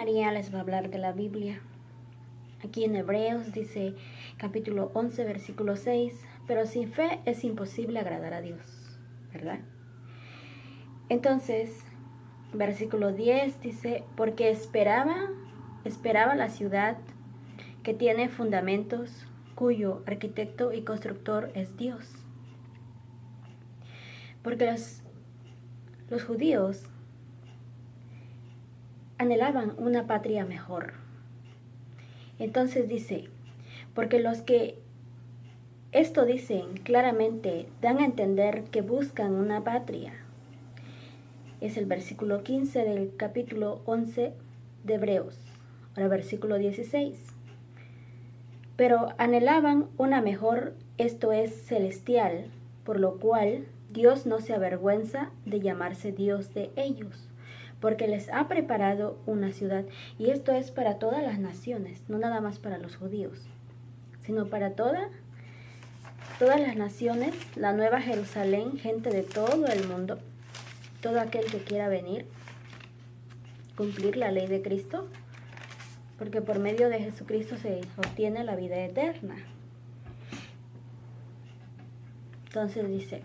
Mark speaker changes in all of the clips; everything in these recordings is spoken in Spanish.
Speaker 1: María les va a hablar de la Biblia. Aquí en Hebreos dice capítulo 11, versículo 6, pero sin fe es imposible agradar a Dios, ¿verdad? Entonces, versículo 10 dice, porque esperaba la ciudad que tiene fundamentos, cuyo arquitecto y constructor es Dios. Porque los judíos anhelaban una patria mejor. Entonces dice, porque los que esto dicen claramente dan a entender que buscan una patria. Es el versículo 15 del capítulo 11 de Hebreos. Ahora versículo 16. Pero anhelaban una mejor, esto es celestial, por lo cual Dios no se avergüenza de llamarse Dios de ellos, porque les ha preparado una ciudad. Y esto es para todas las naciones, no nada más para los judíos, sino para todas las naciones, la nueva Jerusalén, gente de todo el mundo, todo aquel que quiera venir, cumplir la ley de Cristo, porque por medio de Jesucristo se obtiene la vida eterna. Entonces dice,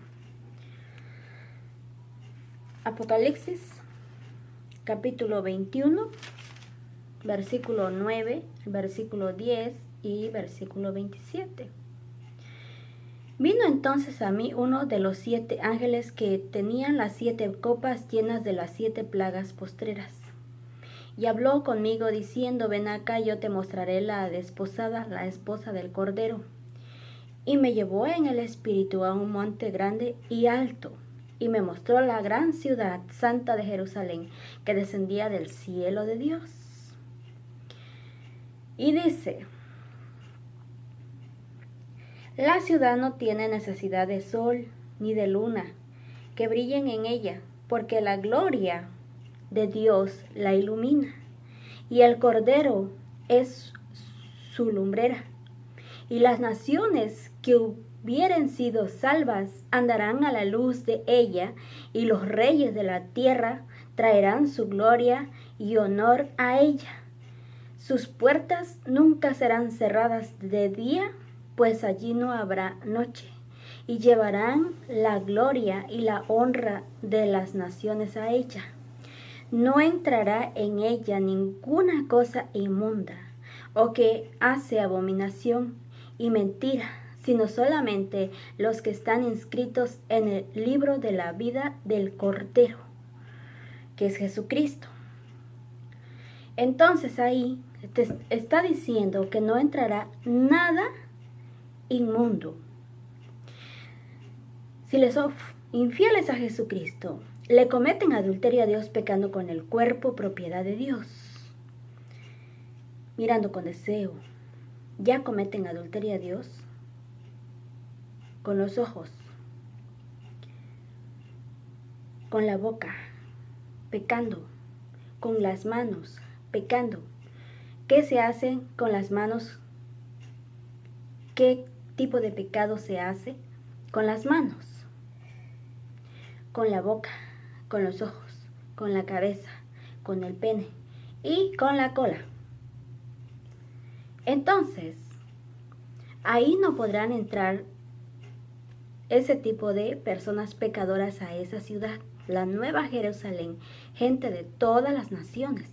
Speaker 1: Apocalipsis, capítulo 21, versículo 9, versículo 10 y versículo 27. Vino entonces a mí uno de los 7 ángeles que tenían las 7 copas llenas de las 7 plagas postreras. Y habló conmigo diciendo, ven acá, yo te mostraré la desposada, la esposa del Cordero. Y me llevó en el espíritu a un monte grande y alto, y me mostró la gran ciudad santa de Jerusalén, que descendía del cielo de Dios. Y dice, la ciudad no tiene necesidad de sol ni de luna que brillen en ella, porque la gloria de Dios la ilumina, y el Cordero es su lumbrera. Y las naciones que hubieren sido salvas andarán a la luz de ella, y los reyes de la tierra traerán su gloria y honor a ella. Sus puertas nunca serán cerradas de día, pues allí no habrá noche, y llevarán la gloria y la honra de las naciones a ella. No entrará en ella ninguna cosa inmunda, o que hace abominación y mentira, sino solamente los que están inscritos en el libro de la vida del Cordero, que es Jesucristo. Entonces ahí te está diciendo que no entrará nada inmundo. Si les son infieles a Jesucristo, le cometen adulterio a Dios pecando con el cuerpo, propiedad de Dios, mirando con deseo, ya cometen adulterio a Dios con los ojos, con la boca, pecando, con las manos, pecando. ¿Qué se hace con las manos? ¿Qué tipo de pecado se hace con las manos? Con la boca, con los ojos, con la cabeza, con el pene y con la cola. Entonces, ahí no podrán entrar ese tipo de personas pecadoras a esa ciudad, la Nueva Jerusalén, gente de todas las naciones,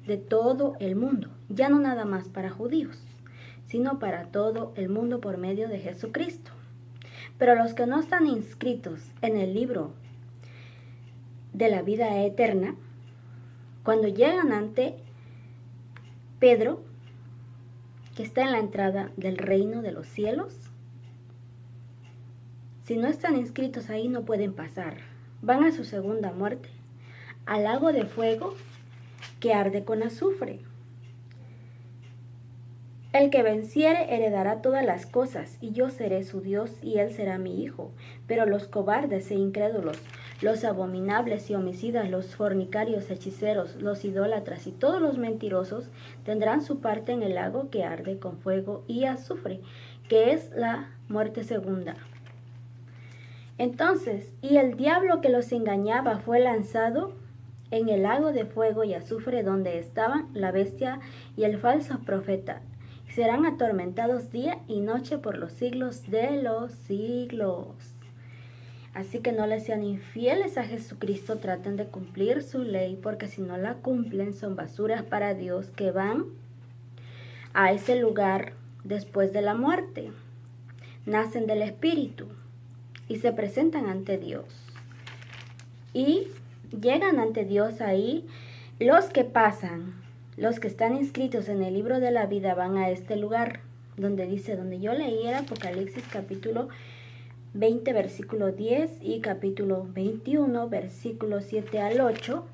Speaker 1: de todo el mundo, ya no nada más para judíos, sino para todo el mundo por medio de Jesucristo. Pero los que no están inscritos en el libro de la vida eterna, cuando llegan ante Pedro, que está en la entrada del reino de los cielos, si no están inscritos ahí no pueden pasar. Van a su segunda muerte, al lago de fuego que arde con azufre. El que venciere heredará todas las cosas, y yo seré su Dios, y él será mi hijo. Pero los cobardes e incrédulos, los abominables y homicidas, los fornicarios, hechiceros, los idólatras y todos los mentirosos tendrán su parte en el lago que arde con fuego y azufre, que es la muerte segunda. Entonces, y el diablo que los engañaba fue lanzado en el lago de fuego y azufre donde estaban la bestia y el falso profeta. Serán atormentados día y noche por los siglos de los siglos. Así que no les sean infieles a Jesucristo, traten de cumplir su ley, porque si no la cumplen son basuras para Dios que van a ese lugar después de la muerte. Nacen del Espíritu y se presentan ante Dios. Y llegan ante Dios ahí. Los que pasan, los que están inscritos en el libro de la vida van a este lugar donde dice, donde yo leí era Apocalipsis capítulo 20, versículo 10 y capítulo 21, versículo 7 al 8.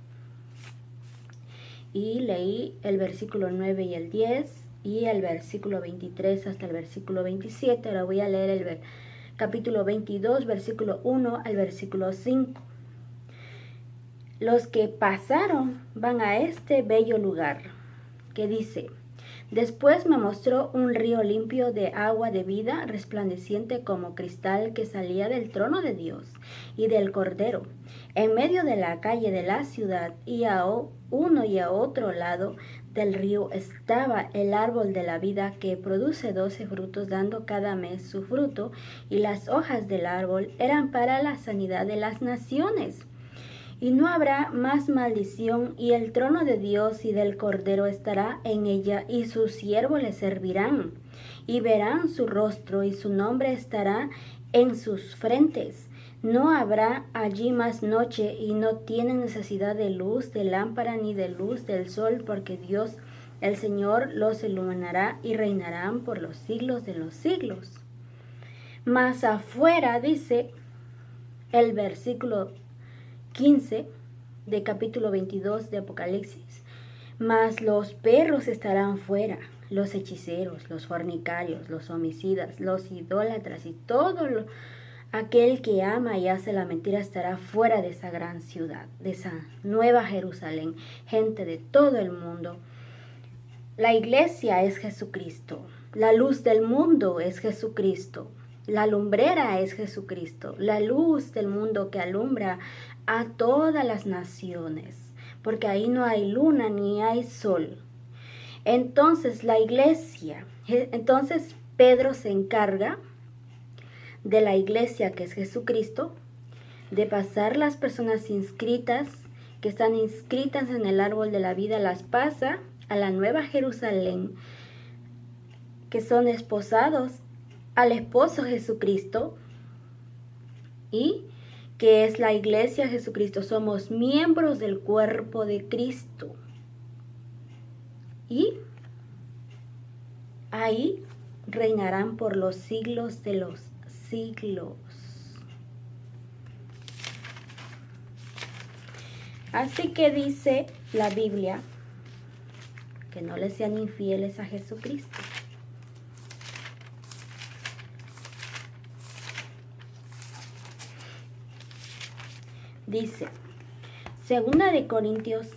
Speaker 1: Y leí el versículo 9 y el 10 y el versículo 23 hasta el versículo 27. Ahora voy a leer el capítulo 22, versículo 1 al versículo 5. Los que pasaron van a este bello lugar que dice: Después me mostró un río limpio de agua de vida, resplandeciente como cristal, que salía del trono de Dios y del Cordero, en medio de la calle de la ciudad, y a uno y a otro lado del río estaba el árbol de la vida, que produce 12 frutos, dando cada mes su fruto, y las hojas del árbol eran para la sanidad de las naciones. Y no habrá más maldición, y el trono de Dios y del Cordero estará en ella, y sus siervos le servirán, y verán su rostro, y su nombre estará en sus frentes. No habrá allí más noche, y no tienen necesidad de luz de lámpara ni de luz del sol, porque Dios, el Señor, los iluminará, y reinarán por los siglos de los siglos. Más afuera dice el versículo 15 de capítulo 22 de Apocalipsis: Mas los perros estarán fuera, los hechiceros, los fornicarios, los homicidas, los idólatras y todo aquel que ama y hace la mentira estará fuera de esa gran ciudad, de esa nueva Jerusalén, gente de todo el mundo. La iglesia es Jesucristo, la luz del mundo es Jesucristo, la lumbrera es Jesucristo, la luz del mundo que alumbra a todas las naciones, porque ahí no hay luna ni hay sol. Entonces la iglesia, entonces Pedro se encarga de la iglesia, que es Jesucristo, de pasar las personas inscritas, que están inscritas en el árbol de la vida, las pasa a la nueva Jerusalén, que son esposados al esposo Jesucristo, y que es la iglesia Jesucristo. Somos miembros del cuerpo de Cristo. Y ahí reinarán por los siglos de los siglos. Así que dice la Biblia que no le sean infieles a Jesucristo. Dice, segunda de Corintios,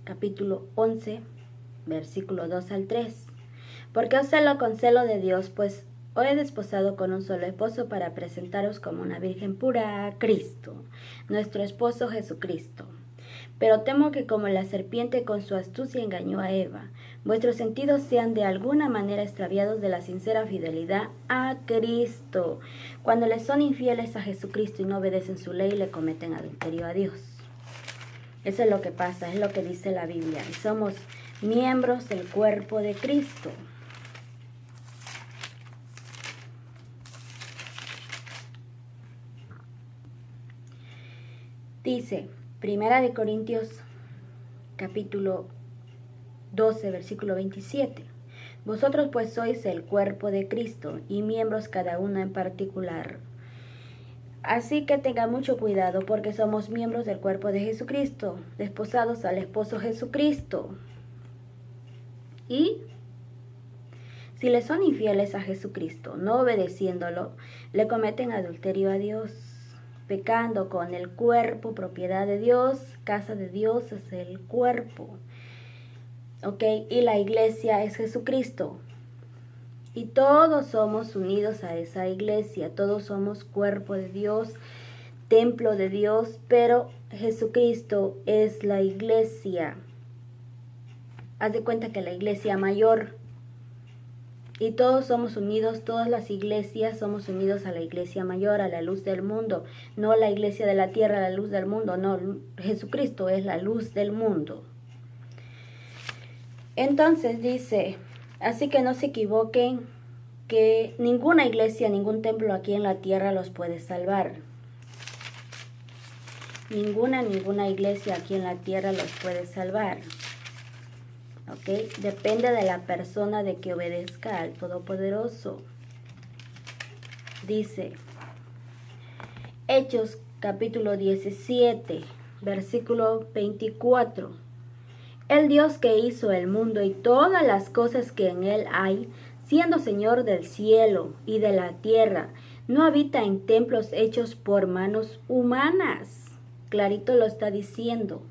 Speaker 1: capítulo 11, versículo 2 al 3. Porque os celo con celo de Dios, pues os he desposado con un solo esposo, para presentaros como una virgen pura a Cristo, nuestro esposo Jesucristo. Pero temo que, como la serpiente con su astucia engañó a Eva, vuestros sentidos sean de alguna manera extraviados de la sincera fidelidad a Cristo. Cuando les son infieles a Jesucristo y no obedecen su ley, le cometen adulterio a Dios. Eso es lo que pasa, es lo que dice la Biblia. Y somos miembros del cuerpo de Cristo. Dice, Primera de Corintios, capítulo 12, versículo 27. Vosotros pues sois el cuerpo de Cristo, y miembros cada uno en particular. Así que tenga mucho cuidado, porque somos miembros del cuerpo de Jesucristo, desposados al esposo Jesucristo. Y si le son infieles a Jesucristo, no obedeciéndolo, le cometen adulterio a Dios, pecando con el cuerpo, propiedad de Dios, casa de Dios es el cuerpo. ¿Ok? Y la iglesia es Jesucristo. Y todos somos unidos a esa iglesia, todos somos cuerpo de Dios, templo de Dios, pero Jesucristo es la iglesia. Haz de cuenta que la iglesia mayor. Y todos somos unidos, todas las iglesias somos unidos a la iglesia mayor, a la luz del mundo. No la iglesia de la tierra, la luz del mundo, no. Jesucristo es la luz del mundo. Entonces dice, así que no se equivoquen, que ninguna iglesia, ningún templo aquí en la tierra los puede salvar. Ninguna iglesia aquí en la tierra los puede salvar. ¿Ok? Depende de la persona de que obedezca al Todopoderoso. Dice, Hechos capítulo 17, versículo 24. El Dios que hizo el mundo y todas las cosas que en él hay, siendo Señor del cielo y de la tierra, no habita en templos hechos por manos humanas. Clarito lo está diciendo.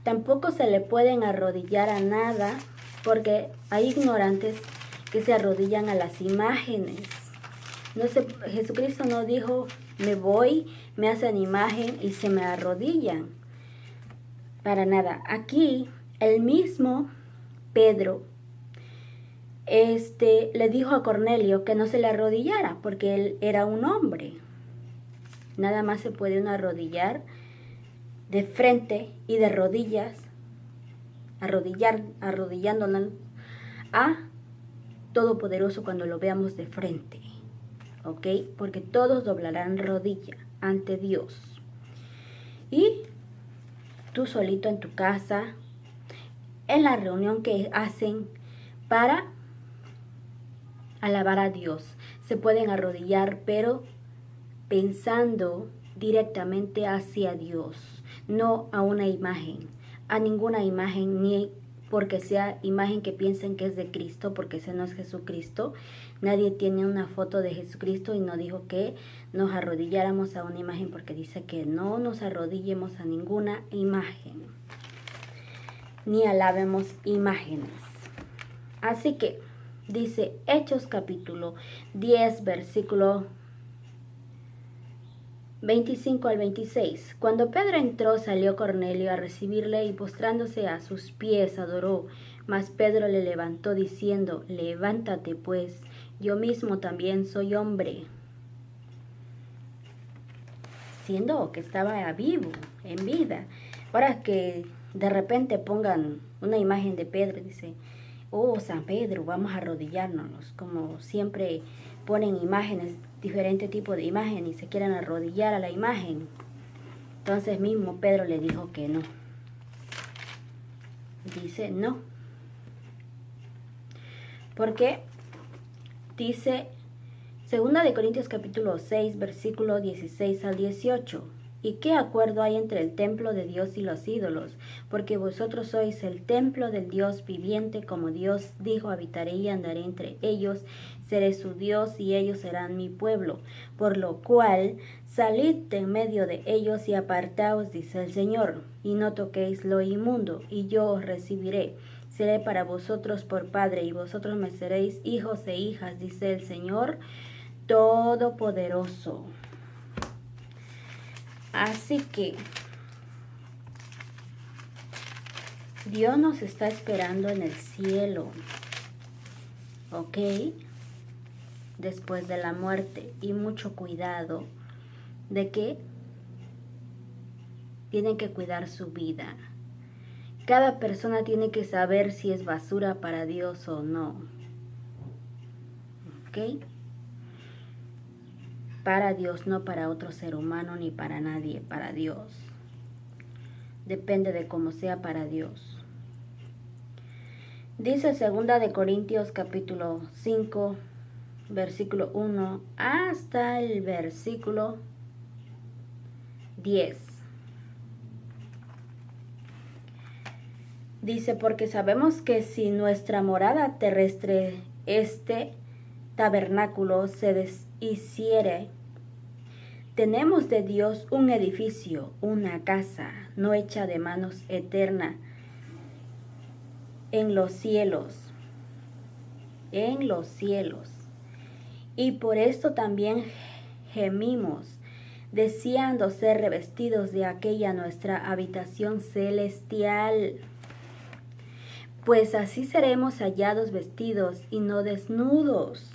Speaker 1: Tampoco se le pueden arrodillar a nada, porque hay ignorantes que se arrodillan a las imágenes. Jesucristo no dijo, me voy, me hacen imagen y se me arrodillan. Para nada. Aquí el mismo Pedro le dijo a Cornelio que no se le arrodillara, porque él era un hombre. Nada más se puede uno arrodillar de frente y de rodillas, arrodillándonos a Todopoderoso cuando lo veamos de frente, ¿ok? Porque todos doblarán rodilla ante Dios. Y tú solito en tu casa, en la reunión que hacen para alabar a Dios, se pueden arrodillar, pero pensando directamente hacia Dios. No a una imagen, a ninguna imagen, ni porque sea imagen que piensen que es de Cristo, porque ese no es Jesucristo. Nadie tiene una foto de Jesucristo y no dijo que nos arrodilláramos a una imagen, porque dice que no nos arrodillemos a ninguna imagen, ni alabemos imágenes. Así que dice Hechos capítulo 10, versículo 25 al 26. Cuando Pedro entró, salió Cornelio a recibirle y postrándose a sus pies adoró. Mas Pedro le levantó diciendo, levántate pues, yo mismo también soy hombre. Siendo que estaba vivo, en vida. Ahora que de repente pongan una imagen de Pedro y dice, oh San Pedro, vamos a arrodillarnos, como siempre ponen imágenes, diferente tipo de imagen y se quieren arrodillar a la imagen. Entonces mismo Pedro le dijo que no. Dice no. Porque dice 2 de Corintios capítulo 6, versículo 16 al 18. ¿Y qué acuerdo hay entre el templo de Dios y los ídolos? Porque vosotros sois el templo del Dios viviente, como Dios dijo, habitaré y andaré entre ellos, seré su Dios y ellos serán mi pueblo. Por lo cual, salid de en medio de ellos y apartaos, dice el Señor, y no toquéis lo inmundo, y yo os recibiré. Seré para vosotros por Padre, y vosotros me seréis hijos e hijas, dice el Señor Todopoderoso. Así que Dios nos está esperando en el cielo, ¿ok? Después de la muerte. Y mucho cuidado de que tienen que cuidar su vida. Cada persona tiene que saber si es basura para Dios o no, ¿ok? Para Dios, no para otro ser humano ni para nadie, para Dios. Depende de cómo sea para Dios. Dice 2 de Corintios capítulo 5, versículo 1 hasta el versículo 10. Dice, porque sabemos que si nuestra morada terrestre, este tabernáculo, se deshiciere, tenemos de Dios un edificio, una casa, no hecha de manos, eterna, en los cielos, en los cielos. Y por esto también gemimos, deseando ser revestidos de aquella nuestra habitación celestial. Pues así seremos hallados vestidos y no desnudos,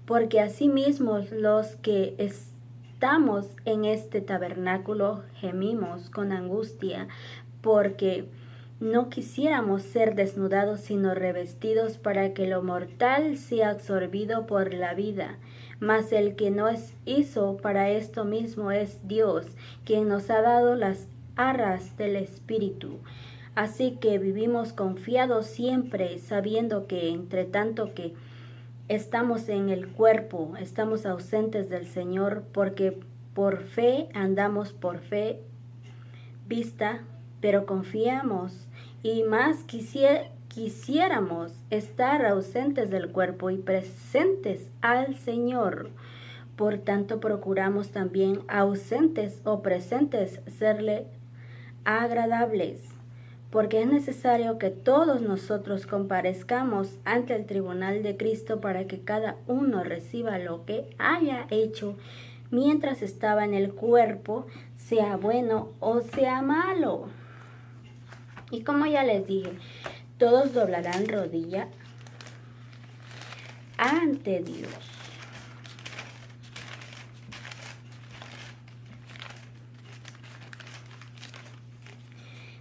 Speaker 1: porque asimismo los que estamos en este tabernáculo gemimos con angustia, porque no quisiéramos ser desnudados, sino revestidos, para que lo mortal sea absorbido por la vida. Mas el que nos hizo para esto mismo es Dios, quien nos ha dado las arras del Espíritu. Así que vivimos confiados siempre, sabiendo que entre tanto que estamos en el cuerpo, estamos ausentes del Señor, porque por fe andamos por fe vista, pero confiamos, y más quisiéramos estar ausentes del cuerpo y presentes al Señor. Por tanto, procuramos también, ausentes o presentes, serle agradables, porque es necesario que todos nosotros comparezcamos ante el tribunal de Cristo para que cada uno reciba lo que haya hecho mientras estaba en el cuerpo, sea bueno o sea malo. Y como ya les dije, todos doblarán rodilla ante Dios.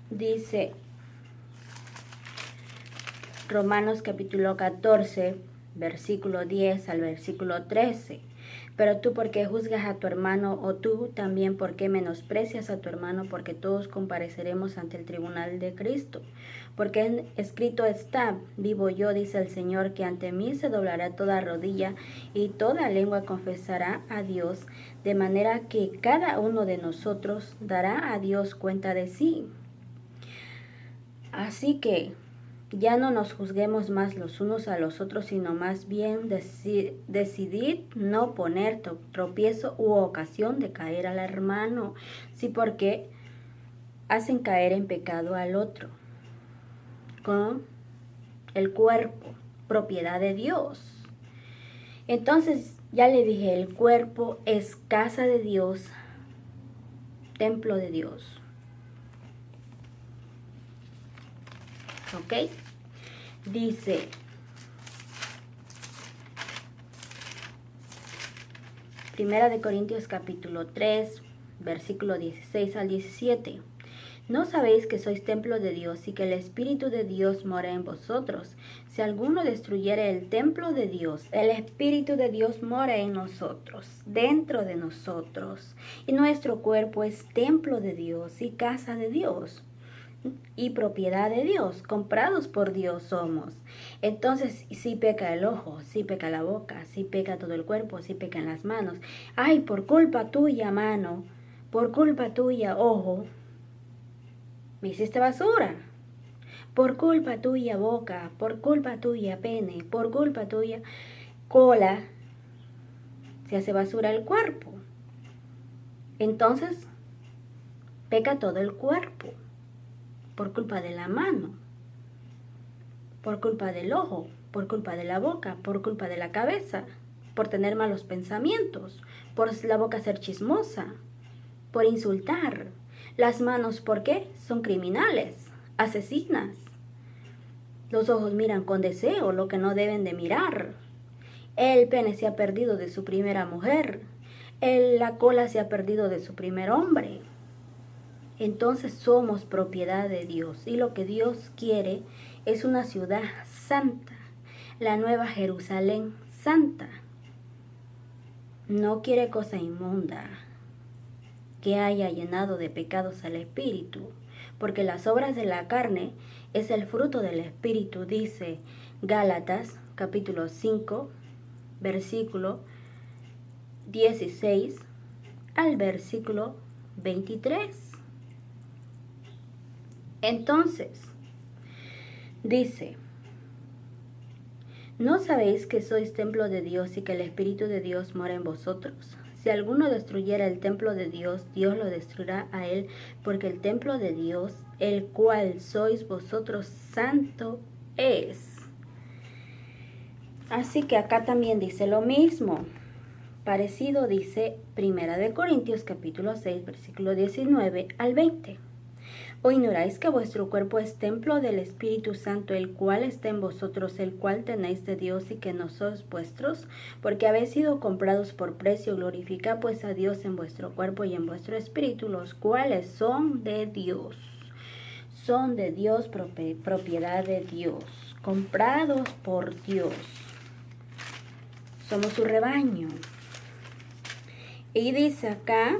Speaker 1: Dice Romanos capítulo 14, versículo 10 al versículo 13. Pero tú, ¿por qué juzgas a tu hermano? O tú también, ¿por qué menosprecias a tu hermano? Porque todos compareceremos ante el tribunal de Cristo. Porque escrito está: vivo yo, dice el Señor, que ante mí se doblará toda rodilla y toda lengua confesará a Dios, de manera que cada uno de nosotros dará a Dios cuenta de sí. Así que ya no nos juzguemos más los unos a los otros, sino más bien decidid no poner tropiezo u ocasión de caer al hermano, sí, porque hacen caer en pecado al otro. Con el cuerpo, propiedad de Dios. Entonces, ya le dije, el cuerpo es casa de Dios, templo de Dios. ¿Ok? Dice, Primera de Corintios capítulo 3, versículo 16 al 17. ¿No sabéis que sois templo de Dios y que el Espíritu de Dios mora en vosotros? Si alguno destruyere el templo de Dios, el Espíritu de Dios mora en nosotros, dentro de nosotros. Y nuestro cuerpo es templo de Dios y casa de Dios y propiedad de Dios, comprados por Dios somos. Entonces, si peca el ojo, si peca la boca, si peca todo el cuerpo, si pecan las manos. Ay, por culpa tuya, mano, por culpa tuya, ojo, me hiciste basura. Por culpa tuya, boca, por culpa tuya, pene, por culpa tuya, cola, se hace basura el cuerpo. Entonces, peca todo el cuerpo. Por culpa de la mano, por culpa del ojo, por culpa de la boca, por culpa de la cabeza, por tener malos pensamientos, por la boca ser chismosa, por insultar. Las manos, ¿por qué? Son criminales, asesinas. Los ojos miran con deseo lo que no deben de mirar. El pene se ha perdido de su primera mujer. La cola se ha perdido de su primer hombre. Entonces somos propiedad de Dios, y lo que Dios quiere es una ciudad santa, la nueva Jerusalén santa. No quiere cosa inmunda que haya llenado de pecados al espíritu, porque las obras de la carne es el fruto del espíritu, dice Gálatas capítulo 5, versículo 16 al versículo 23. Entonces, dice, ¿no sabéis que sois templo de Dios y que el Espíritu de Dios mora en vosotros? Si alguno destruyera el templo de Dios, Dios lo destruirá a él, porque el templo de Dios, el cual sois vosotros, santo es. Así que acá también dice lo mismo. parecido dice Primera de Corintios capítulo 6, versículo 19 al 20. ¿O ignoráis que vuestro cuerpo es templo del Espíritu Santo, el cual está en vosotros, el cual tenéis de Dios y que no sois vuestros? Porque habéis sido comprados por precio. Glorificad pues a Dios en vuestro cuerpo y en vuestro espíritu, los cuales son de Dios. Son de Dios, propiedad de Dios, comprados por Dios. Somos su rebaño. Y dice acá,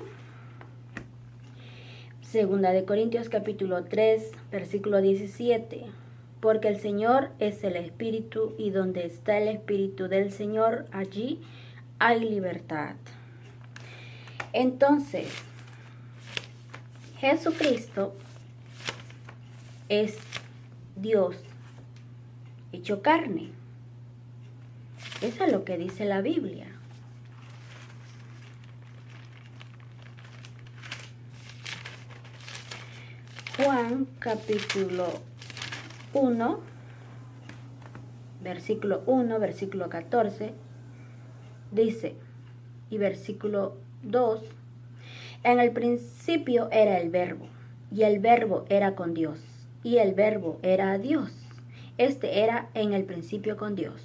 Speaker 1: Segunda de Corintios capítulo 3, versículo 17. Porque el Señor es el Espíritu, y donde está el Espíritu del Señor, allí hay libertad. Entonces, Jesucristo es Dios hecho carne. Eso es lo que dice la Biblia. Juan capítulo 1, versículo 1, versículo 14, dice, y versículo 2, en el principio era el Verbo, y el Verbo era con Dios, y el Verbo era Dios. Este era en el principio con Dios.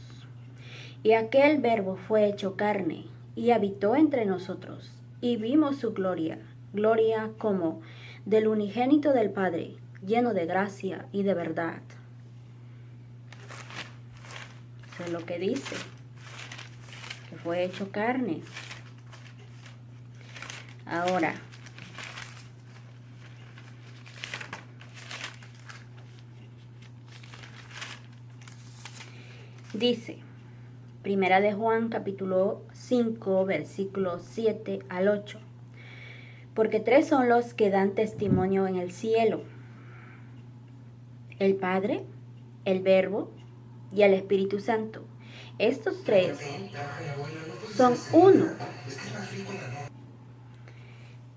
Speaker 1: Y aquel Verbo fue hecho carne, y habitó entre nosotros, y vimos su gloria, gloria como del unigénito del Padre, lleno de gracia y de verdad. Eso es lo que dice, que fue hecho carne. Ahora, dice, Primera de Juan capítulo 5, versículos 7 al 8. Porque tres son los que dan testimonio en el cielo: el Padre, el Verbo y el Espíritu Santo. Estos tres son uno.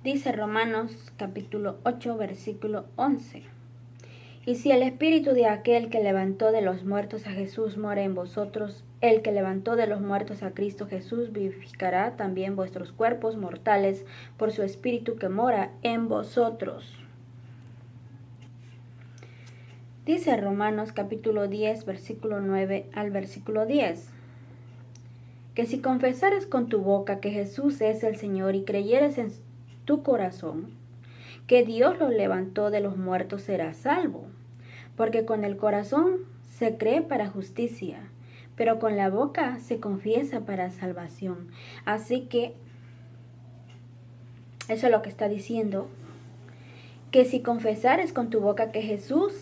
Speaker 1: Dice Romanos capítulo 8, versículo 11. Y si el Espíritu de aquel que levantó de los muertos a Jesús mora en vosotros, el que levantó de los muertos a Cristo Jesús vivificará también vuestros cuerpos mortales por su Espíritu que mora en vosotros. Dice Romanos capítulo 10, versículo 9 al versículo 10. Que si confesares con tu boca que Jesús es el Señor y creyeres en tu corazón que Dios lo levantó de los muertos, serás salvo. Porque con el corazón se cree para justicia, pero con la boca se confiesa para salvación. Así que eso es lo que está diciendo, que si confesares con tu boca que Jesús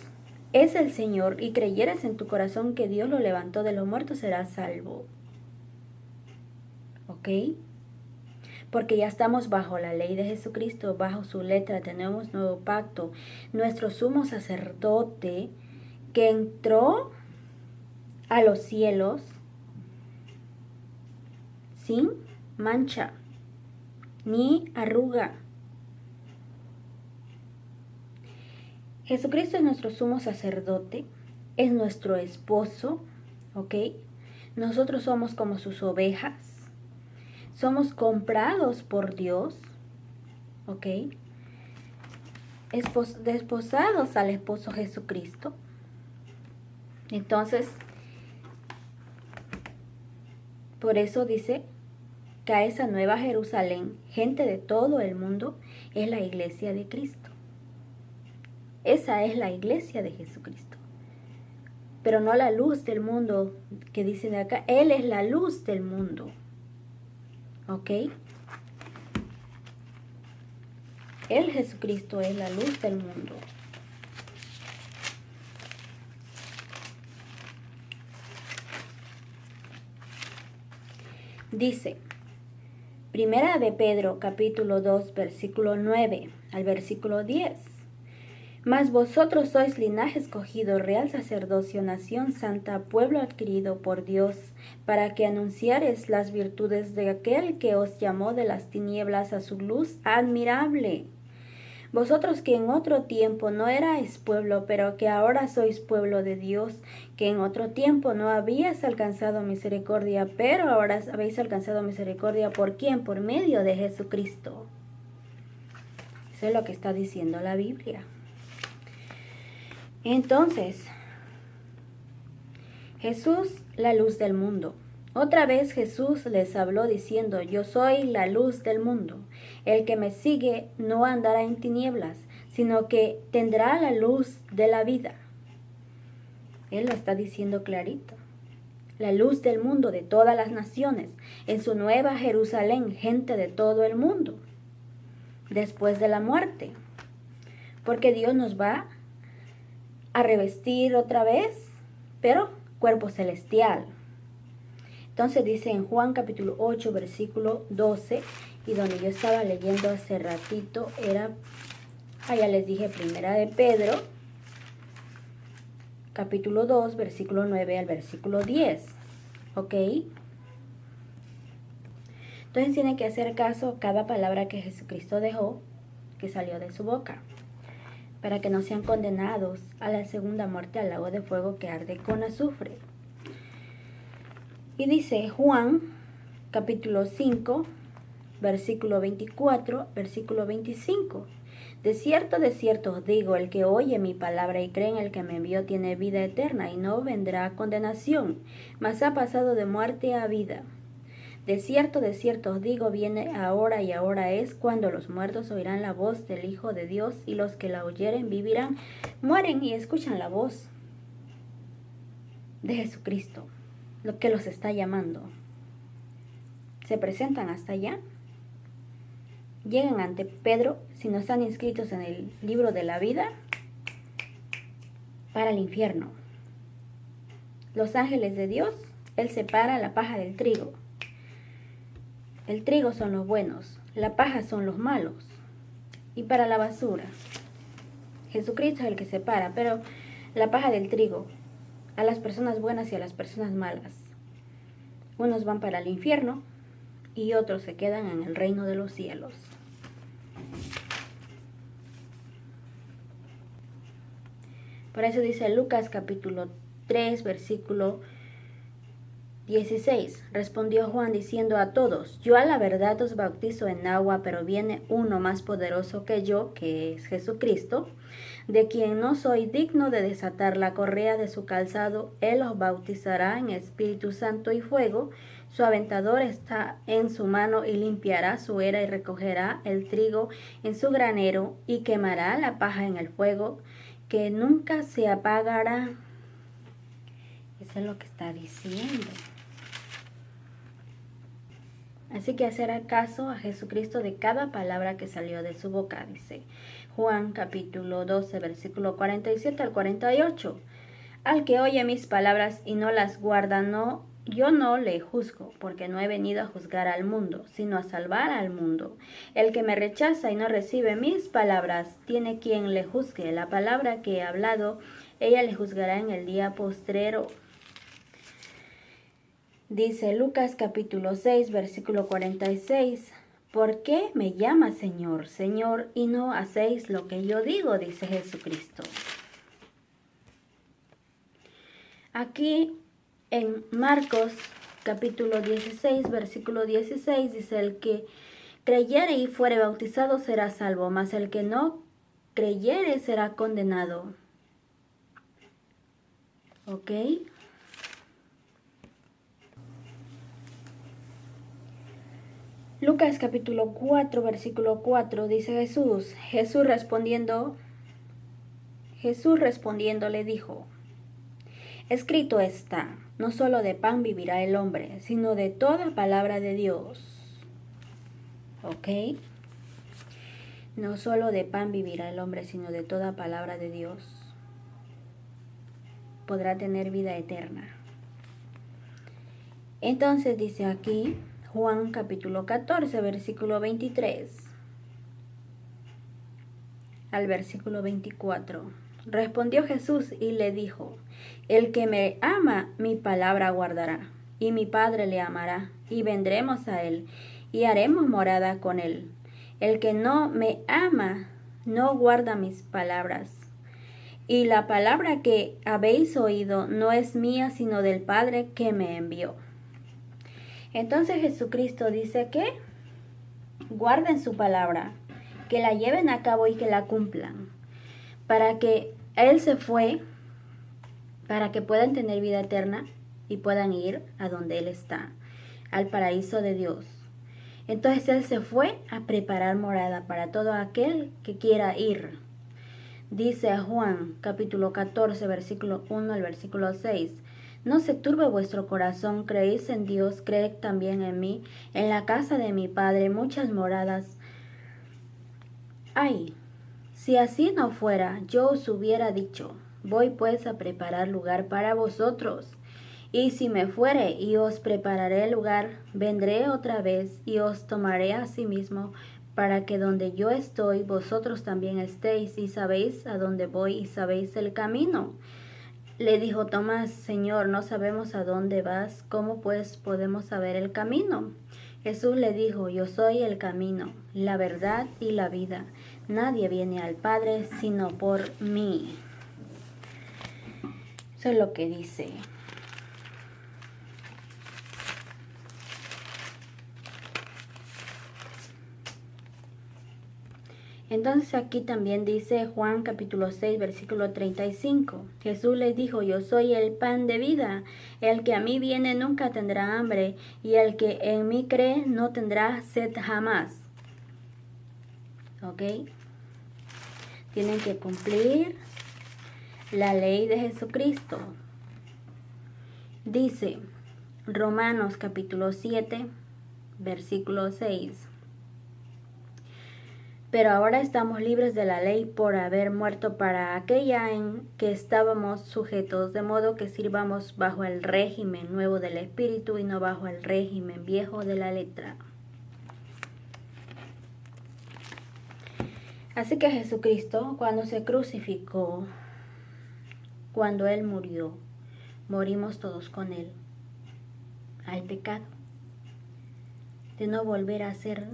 Speaker 1: es el Señor y creyeres en tu corazón que Dios lo levantó de los muertos, serás salvo. ¿Ok? Porque ya estamos bajo la ley de Jesucristo, bajo su letra, tenemos nuevo pacto. Nuestro sumo sacerdote que entró a los cielos sin mancha ni arruga. Jesucristo es nuestro sumo sacerdote, es nuestro esposo, ¿ok? Nosotros somos como sus ovejas. Somos comprados por Dios, ¿ok? Desposados al esposo Jesucristo. Entonces, por eso dice que a esa nueva Jerusalén, gente de todo el mundo, es la iglesia de Cristo. Esa es la iglesia de Jesucristo. Pero no la luz del mundo que dicen de acá. Él es la luz del mundo. ¿Ok? Él, Jesucristo, es la luz del mundo. Dice, Primera de Pedro, capítulo 2, versículo 9 al versículo 10. Mas vosotros sois linaje escogido, real sacerdocio, nación santa, pueblo adquirido por Dios, para que anunciares las virtudes de aquel que os llamó de las tinieblas a su luz admirable. Vosotros que en otro tiempo no erais pueblo, pero que ahora sois pueblo de Dios, que en otro tiempo no habíais alcanzado misericordia, pero ahora habéis alcanzado misericordia. ¿Por quién? Por medio de Jesucristo. Eso es lo que está diciendo la Biblia. Entonces, Jesús, la luz del mundo. Otra vez Jesús les habló diciendo, yo soy la luz del mundo. El que me sigue no andará en tinieblas, sino que tendrá la luz de la vida. Él lo está diciendo clarito. La luz del mundo de todas las naciones, en su nueva Jerusalén, gente de todo el mundo, después de la muerte. Porque Dios nos va a revestir otra vez, pero cuerpo celestial. Entonces dice en Juan capítulo 8, versículo 12, y donde yo estaba leyendo hace ratito, era, allá les dije, primera de Pedro, capítulo 2, versículo 9 al versículo 10, ¿ok? Entonces tiene que hacer caso a cada palabra que Jesucristo dejó, que salió de su boca, para que no sean condenados a la segunda muerte al lago de fuego que arde con azufre. Y dice Juan, capítulo 5, versículo 24, versículo 25. De cierto os digo, el que oye mi palabra y cree en el que me envió tiene vida eterna y no vendrá a condenación, mas ha pasado de muerte a vida. De cierto os digo, viene ahora y ahora es cuando los muertos oirán la voz del Hijo de Dios y los que la oyeren vivirán. Mueren y escuchan la voz de Jesucristo, lo que los está llamando. Se presentan hasta allá, llegan ante Pedro, si no están inscritos en el libro de la vida, para el infierno. Los ángeles de Dios, Él separa la paja del trigo. El trigo son los buenos, la paja son los malos. Y para la basura, Jesucristo es el que separa, pero la paja del trigo, a las personas buenas y a las personas malas. Unos van para el infierno y otros se quedan en el reino de los cielos. Por eso dice Lucas capítulo 3, versículo 16. Respondió Juan diciendo a todos, yo a la verdad os bautizo en agua, pero viene uno más poderoso que yo, que es Jesucristo, de quien no soy digno de desatar la correa de su calzado. Él os bautizará en Espíritu Santo y fuego. Su aventador está en su mano y limpiará su era y recogerá el trigo en su granero y quemará la paja en el fuego que nunca se apagará. Eso es lo que está diciendo. Así que hacer caso a Jesucristo de cada palabra que salió de su boca, dice Juan capítulo 12, versículo 47 al 48. Al que oye mis palabras y no las guarda, yo no le juzgo, porque no he venido a juzgar al mundo, sino a salvar al mundo. El que me rechaza y no recibe mis palabras, tiene quien le juzgue. La palabra que he hablado, ella le juzgará en el día postrero. Dice Lucas capítulo 6, versículo 46. ¿Por qué me llamas Señor, Señor, y no hacéis lo que yo digo? Dice Jesucristo. Aquí en Marcos capítulo 16, versículo 16, dice, el que creyere y fuere bautizado será salvo, mas el que no creyere será condenado. ¿Ok? Lucas capítulo 4, versículo 4, dice Jesús respondiendo le dijo, escrito está, no solo de pan vivirá el hombre, sino de toda palabra de Dios. ¿Ok? No solo de pan vivirá el hombre, sino de toda palabra de Dios. Podrá tener vida eterna. Entonces dice aquí, Juan capítulo 14, versículo 23 al versículo 24. Respondió Jesús y le dijo, el que me ama, mi palabra guardará, y mi Padre le amará, y vendremos a él, y haremos morada con él. El que no me ama, no guarda mis palabras. Y la palabra que habéis oído no es mía, sino del Padre que me envió. Entonces Jesucristo dice que guarden su palabra, que la lleven a cabo y que la cumplan, para que Él se fue, para que puedan tener vida eterna y puedan ir a donde Él está, al paraíso de Dios. Entonces Él se fue a preparar morada para todo aquel que quiera ir. Dice a Juan capítulo 14, versículo 1 al versículo 6. No se turbe vuestro corazón, creéis en Dios, creed también en mí. En la casa de mi Padre muchas moradas hay. Si así no fuera, yo os hubiera dicho, voy pues a preparar lugar para vosotros. Y si me fuere y os prepararé lugar, vendré otra vez y os tomaré a sí mismo, para que donde yo estoy, vosotros también estéis, y sabéis a dónde voy y sabéis el camino. Le dijo Tomás, Señor, no sabemos a dónde vas, ¿cómo pues podemos saber el camino? Jesús le dijo, yo soy el camino, la verdad y la vida. Nadie viene al Padre sino por mí. Eso es lo que dice. Entonces aquí también dice Juan capítulo 6, versículo 35. Jesús les dijo, yo soy el pan de vida. El que a mí viene nunca tendrá hambre, y el que en mí cree no tendrá sed jamás. ¿Ok? Tienen que cumplir la ley de Jesucristo. Dice Romanos capítulo 7, versículo 6. Pero ahora estamos libres de la ley por haber muerto para aquella en que estábamos sujetos, de modo que sirvamos bajo el régimen nuevo del Espíritu y no bajo el régimen viejo de la letra. Así que Jesucristo, cuando se crucificó, cuando Él murió, morimos todos con Él al pecado, de no volver a ser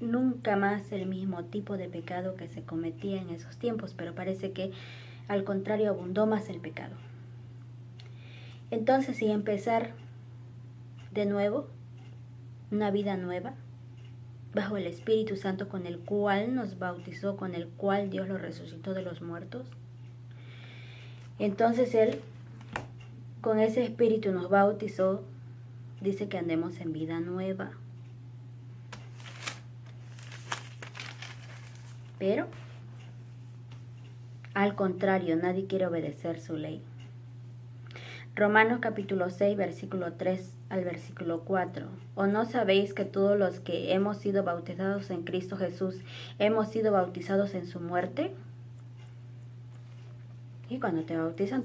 Speaker 1: nunca más el mismo tipo de pecado que se cometía en esos tiempos, pero parece que al contrario abundó más el pecado. Entonces, y empezar de nuevo, una vida nueva, bajo el Espíritu Santo con el cual nos bautizó, con el cual Dios lo resucitó de los muertos. Entonces Él, con ese Espíritu nos bautizó, dice que andemos en vida nueva. Pero, al contrario, nadie quiere obedecer su ley. Romanos capítulo 6, versículo 3 al versículo 4. ¿O no sabéis que todos los que hemos sido bautizados en Cristo Jesús, hemos sido bautizados en su muerte? Y cuando te bautizan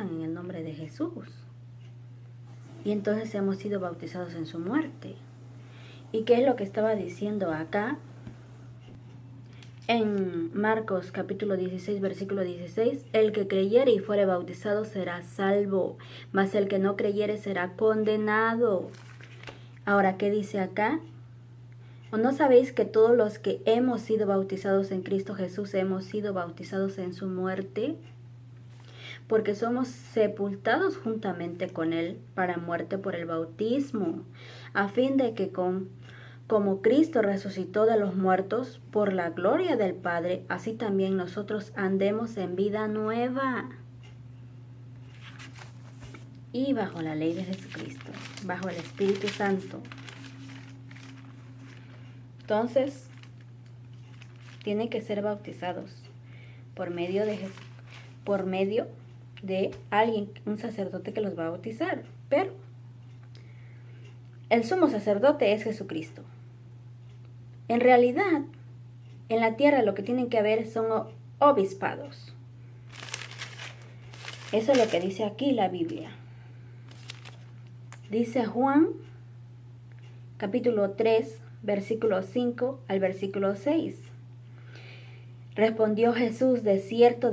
Speaker 1: en el nombre de Jesús. Y entonces hemos sido bautizados en su muerte. ¿Y qué es lo que estaba diciendo acá? En Marcos capítulo 16, versículo 16, el que creyere y fuere bautizado será salvo, mas el que no creyere será condenado. Ahora, ¿qué dice acá? ¿O no sabéis que todos los que hemos sido bautizados en Cristo Jesús hemos sido bautizados en su muerte? Porque somos sepultados juntamente con Él para muerte por el bautismo, a fin de que como Cristo resucitó de los muertos por la gloria del Padre, así también nosotros andemos en vida nueva. Y bajo la ley de Jesucristo, bajo el Espíritu Santo. Entonces, tienen que ser bautizados por medio de alguien, un sacerdote que los va a bautizar. Pero el sumo sacerdote es Jesucristo. En realidad, en la tierra lo que tienen que haber son obispados. Eso es lo que dice aquí la Biblia. Dice Juan, capítulo 3, versículo 5 al versículo 6. Respondió Jesús, de cierto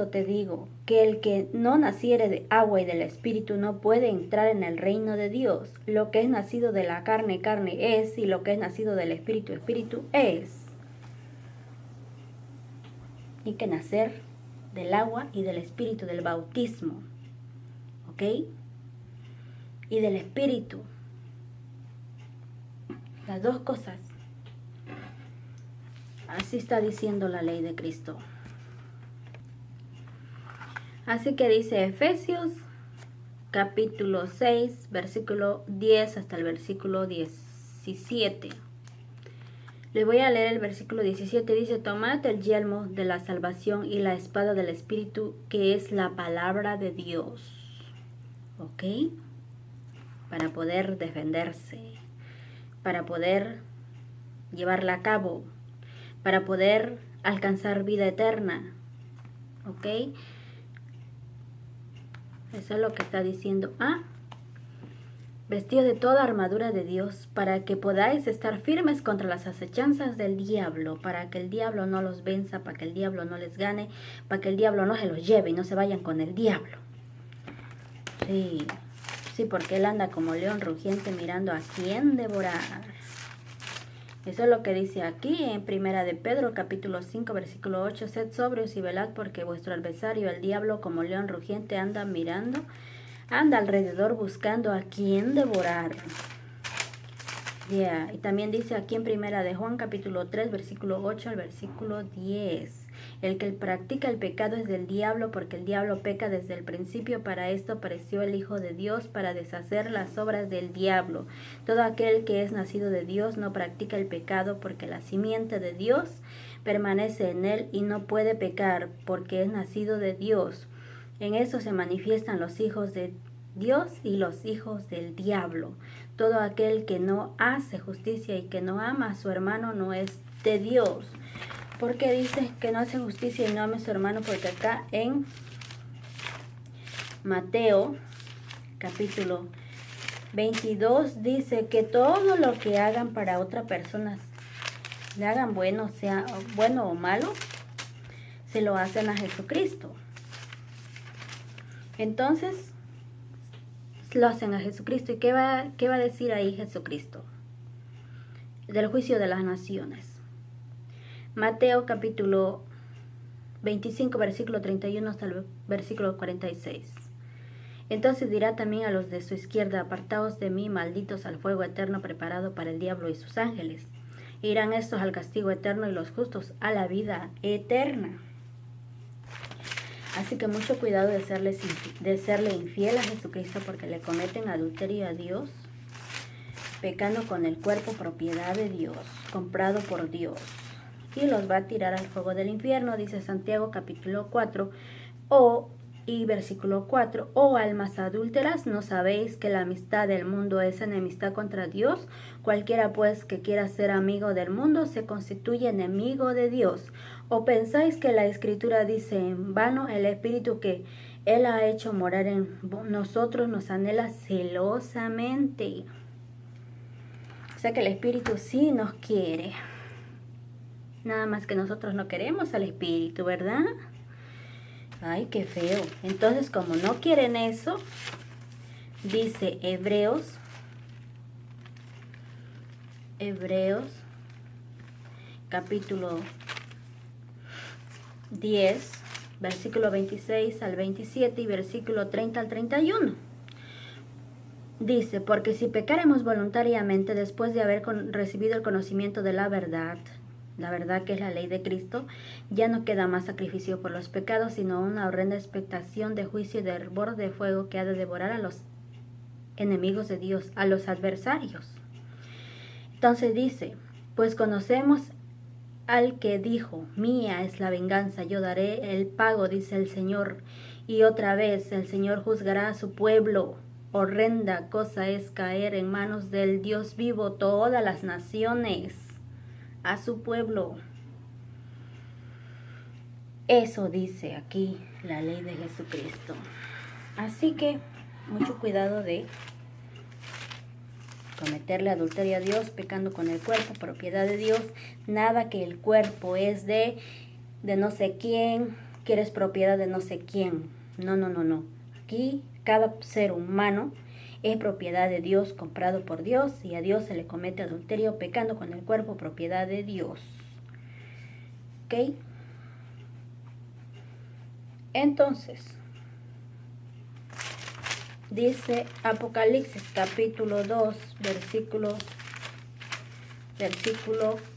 Speaker 1: te digo, que el que no naciere de agua y del Espíritu no puede entrar en el reino de Dios. Lo que es nacido de la carne, carne es, y lo que es nacido del Espíritu, Espíritu es. Hay que nacer del agua y del espíritu, del bautismo. ¿Ok? Y del espíritu. Las dos cosas. Así está diciendo la ley de Cristo. Así que dice Efesios capítulo 6, versículo 10 hasta el versículo 17. Le voy a leer el versículo 17. Dice, tomad el yelmo de la salvación y la espada del Espíritu, que es la palabra de Dios. ¿Ok? Para poder defenderse, para poder llevarla a cabo, para poder alcanzar vida eterna. ¿Ok? Eso es lo que está diciendo. Vestido de toda armadura de Dios, para que podáis estar firmes contra las acechanzas del diablo, para que el diablo no los venza, para que el diablo no les gane, para que el diablo no se los lleve y no se vayan con el diablo. Sí, porque él anda como león rugiente mirando a quién devorar. Eso es lo que dice aquí en Primera de Pedro, capítulo 5, versículo 8. Sed sobrios y velad, porque vuestro adversario, el diablo, como león rugiente, anda alrededor buscando a quién devorar. Y también dice aquí en Primera de Juan, capítulo 3, versículo 8 al versículo 10. El que practica el pecado es del diablo, porque el diablo peca desde el principio. Para esto apareció el Hijo de Dios, para deshacer las obras del diablo. Todo aquel que es nacido de Dios no practica el pecado, porque la simiente de Dios permanece en él y no puede pecar, porque es nacido de Dios. En eso se manifiestan los hijos de Dios y los hijos del diablo. Todo aquel que no hace justicia y que no ama a su hermano no es de Dios. ¿Por qué dice que no hace justicia y no ama a su hermano? Porque acá en Mateo capítulo 22 dice que todo lo que hagan para otra persona, le hagan bueno, sea bueno o malo, se lo hacen a Jesucristo. Entonces, lo hacen a Jesucristo. ¿Y qué va a decir ahí Jesucristo? Del juicio de las naciones. Mateo capítulo 25, versículo 31 hasta el versículo 46. Entonces dirá también a los de su izquierda, apartaos de mí, malditos, al fuego eterno preparado para el diablo y sus ángeles. Irán estos al castigo eterno y los justos a la vida eterna. Así que mucho cuidado de serle infiel a Jesucristo, porque le cometen adulterio a Dios, pecando con el cuerpo, propiedad de Dios, comprado por Dios. Y los va a tirar al fuego del infierno, dice Santiago capítulo 4, y versículo 4, almas adúlteras, ¿no sabéis que la amistad del mundo es enemistad contra Dios? Cualquiera pues que quiera ser amigo del mundo se constituye enemigo de Dios. ¿O pensáis que la Escritura dice en vano, el Espíritu que Él ha hecho morar en nosotros nos anhela celosamente? O sea que el Espíritu sí nos quiere. Nada más que nosotros no queremos al Espíritu, ¿verdad? Ay, qué feo. Entonces, como no quieren eso, dice Hebreos capítulo 10, versículo 26 al 27 y versículo 30 al 31. Dice, porque si pecaremos voluntariamente después de haber recibido el conocimiento de la verdad que es la ley de Cristo, ya no queda más sacrificio por los pecados, sino una horrenda expectación de juicio y de hervor de fuego que ha de devorar a los enemigos de Dios, a los adversarios. Entonces dice, pues conocemos al que dijo, mía es la venganza, yo daré el pago, dice el Señor. Y otra vez el Señor juzgará a su pueblo. Horrenda cosa es caer en manos del Dios vivo todas las naciones, a su pueblo. Eso dice aquí la ley de Jesucristo. Así que mucho cuidado de cometerle adulterio a Dios, pecando con el cuerpo, propiedad de Dios. Nada que el cuerpo es de no sé quién, que eres propiedad de no sé quién. No. Aquí cada ser humano es propiedad de Dios, comprado por Dios, y a Dios se le comete adulterio pecando con el cuerpo, propiedad de Dios. ¿Ok? Entonces, dice Apocalipsis capítulo 2, versículo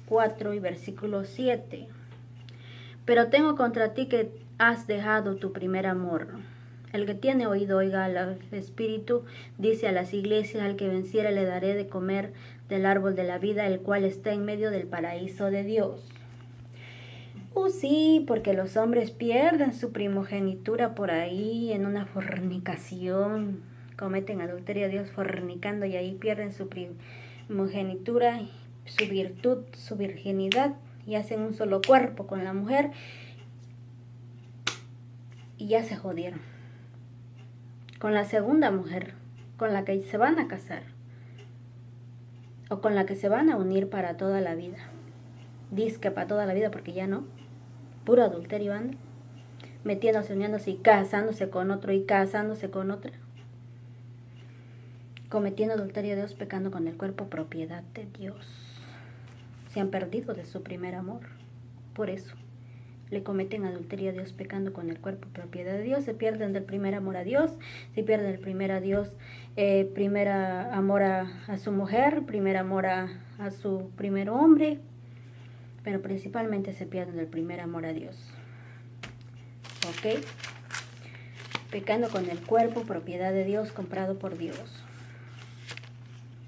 Speaker 1: 4 y versículo 7. Pero tengo contra ti que has dejado tu primer amor. El que tiene oído oiga al Espíritu, dice a las iglesias, al que venciere le daré de comer del árbol de la vida, el cual está en medio del paraíso de Dios. Sí, porque los hombres pierden su primogenitura por ahí en una fornicación, cometen adulterio a Dios fornicando y ahí pierden su primogenitura, su virtud, su virginidad y hacen un solo cuerpo con la mujer y ya se jodieron. Con la segunda mujer, con la que se van a casar o con la que se van a unir para toda la vida. Dice que para toda la vida porque ya no. Puro adulterio anda. Metiéndose, uniéndose y casándose con otro y casándose con otra. Cometiendo adulterio a Dios, pecando con el cuerpo, propiedad de Dios. Se han perdido de su primer amor. Por eso le cometen adulterio a Dios, pecando con el cuerpo, propiedad de Dios. Se pierden del primer amor a Dios. Se pierden del primer a Dios, primer amor a su mujer, primer amor a su primer hombre. Pero principalmente se pierden del primer amor a Dios. ¿Ok? Pecando con el cuerpo, propiedad de Dios, comprado por Dios.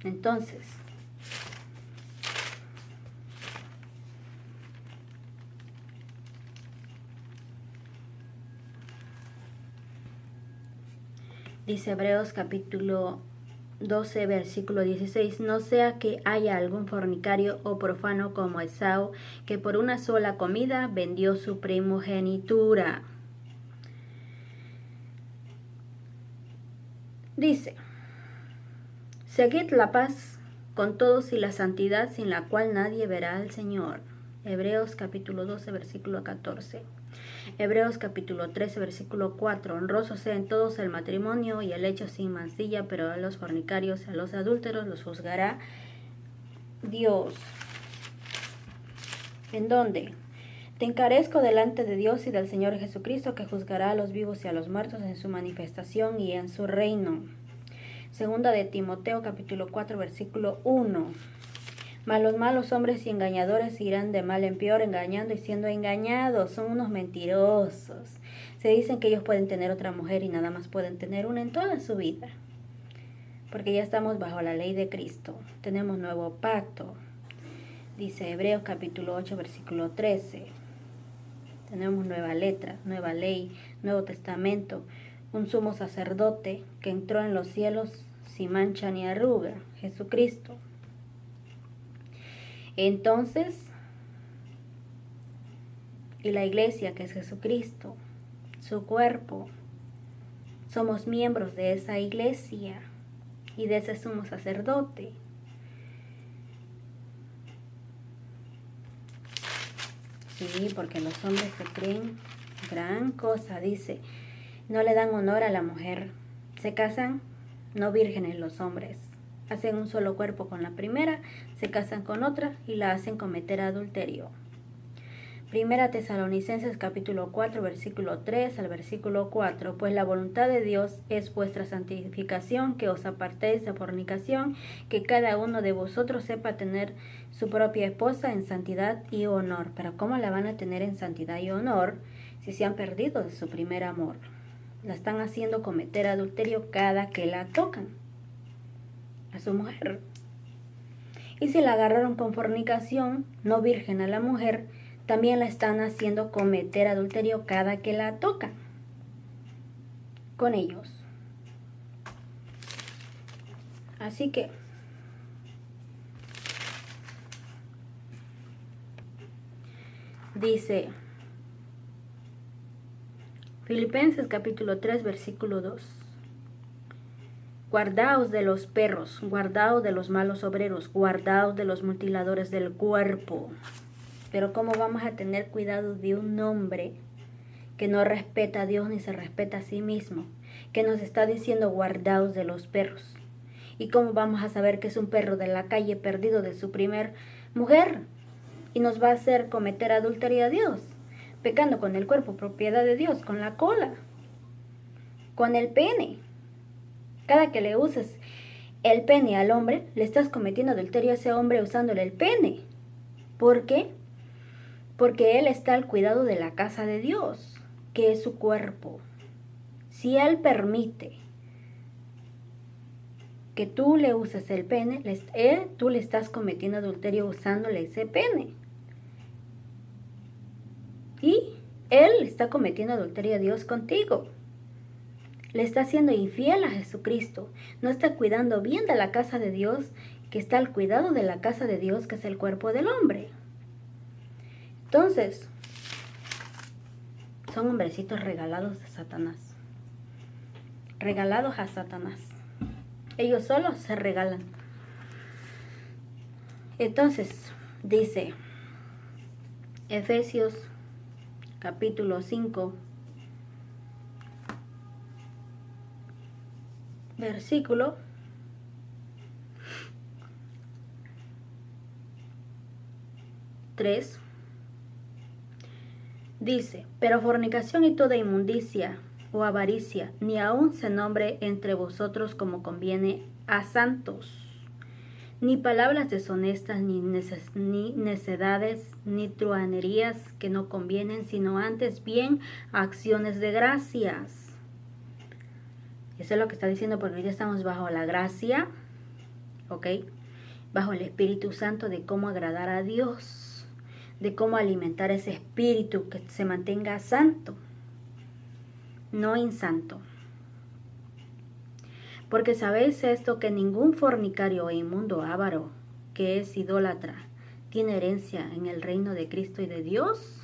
Speaker 1: Entonces, dice Hebreos capítulo 12, versículo 16, no sea que haya algún fornicario o profano como Esaú, que por una sola comida vendió su primogenitura. Dice, seguid la paz con todos y la santidad, sin la cual nadie verá al Señor. Hebreos capítulo 12, versículo 14. Hebreos capítulo 13, versículo 4. Honroso sea en todos el matrimonio y el hecho sin mancilla, pero a los fornicarios, a los adúlteros los juzgará Dios. ¿En dónde? Te encarezco delante de Dios y del Señor Jesucristo, que juzgará a los vivos y a los muertos en su manifestación y en su reino. Segunda de Timoteo capítulo 4, versículo 1. Mas los malos hombres y engañadores irán de mal en peor, engañando y siendo engañados. Son unos mentirosos. Se dicen que ellos pueden tener otra mujer y nada más pueden tener una en toda su vida. Porque ya estamos bajo la ley de Cristo. Tenemos nuevo pacto. Dice Hebreos capítulo 8, versículo 13. Tenemos nueva letra, nueva ley, nuevo testamento. Un sumo sacerdote que entró en los cielos sin mancha ni arruga. Jesucristo. Entonces, y la iglesia, que es Jesucristo, su cuerpo, somos miembros de esa iglesia y de ese sumo sacerdote. Sí, porque los hombres se creen gran cosa, dice, no le dan honor a la mujer, se casan no vírgenes los hombres. Hacen un solo cuerpo con la primera, se casan con otra y la hacen cometer adulterio. Primera Tesalonicenses capítulo 4, versículo 3 al versículo 4. Pues la voluntad de Dios es vuestra santificación, que os apartéis de fornicación, que cada uno de vosotros sepa tener su propia esposa en santidad y honor. Pero ¿cómo la van a tener en santidad y honor si se han perdido de su primer amor? La están haciendo cometer adulterio cada que la tocan a su mujer. Y si la agarraron con fornicación, no virgen a la mujer, también la están haciendo cometer adulterio cada que la tocan con ellos. Así que dice Filipenses capítulo 3, versículo 2. Guardaos de los perros, guardaos de los malos obreros, guardaos de los mutiladores del cuerpo. Pero ¿cómo vamos a tener cuidado de un hombre que no respeta a Dios ni se respeta a sí mismo, que nos está diciendo guardaos de los perros? ¿Y cómo vamos a saber que es un perro de la calle perdido de su primer mujer y nos va a hacer cometer adulterio a Dios? pecando con el cuerpo, propiedad de Dios, con la cola, con el pene. Cada que le uses el pene al hombre, le estás cometiendo adulterio a ese hombre usándole el pene. ¿Por qué? Porque él está al cuidado de la casa de Dios, que es su cuerpo. Si él permite que tú le uses el pene, tú le estás cometiendo adulterio usándole ese pene. Y él está cometiendo adulterio a Dios contigo. Le está siendo infiel a Jesucristo. No está cuidando bien de la casa de Dios, que está al cuidado de la casa de Dios, que es el cuerpo del hombre. Entonces, son hombrecitos regalados de Satanás. Regalados a Satanás. Ellos solos se regalan. Entonces, dice Efesios capítulo 5, versículo 3. Dice, pero fornicación y toda inmundicia o avaricia, ni aun se nombre entre vosotros como conviene a santos, ni palabras deshonestas, ni necedades, ni truhanerías que no convienen, sino antes bien acciones de gracias. Eso es lo que está diciendo, porque ya estamos bajo la gracia, ¿ok? Bajo el Espíritu Santo, de cómo agradar a Dios, de cómo alimentar ese espíritu que se mantenga santo, no insanto. Porque sabéis esto, que ningún fornicario o inmundo avaro, que es idólatra, tiene herencia en el reino de Cristo y de Dios.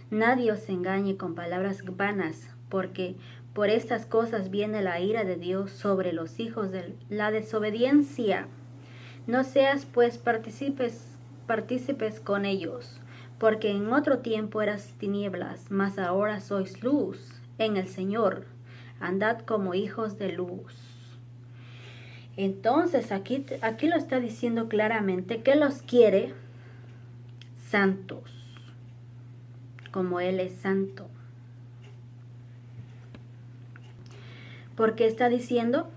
Speaker 1: Nadie os engañe con palabras vanas, porque por estas cosas viene la ira de Dios sobre los hijos de la desobediencia. No seas pues partícipes con ellos, porque en otro tiempo eras tinieblas, mas ahora sois luz en el Señor. Andad como hijos de luz. Entonces aquí lo está diciendo claramente que los quiere santos, como Él es santo. Porque está diciendo,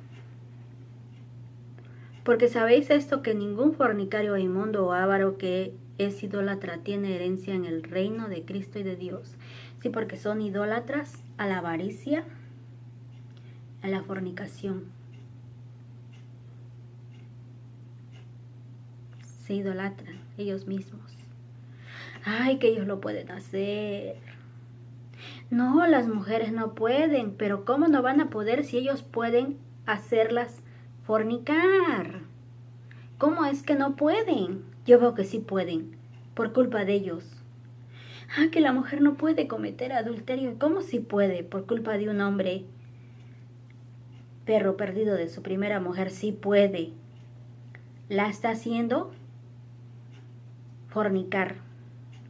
Speaker 1: porque sabéis esto, que ningún fornicario, inmundo o avaro que es idólatra tiene herencia en el reino de Cristo y de Dios. Sí, porque son idólatras a la avaricia, a la fornicación. Se idolatran ellos mismos. Ay, que ellos lo pueden hacer. No, las mujeres no pueden, pero ¿cómo no van a poder si ellos pueden hacerlas fornicar? ¿Cómo es que no pueden? Yo veo que sí pueden, por culpa de ellos. Ah, que la mujer no puede cometer adulterio. ¿Cómo sí puede? Por culpa de un hombre. Perro perdido de su primera mujer, sí puede. La está haciendo fornicar,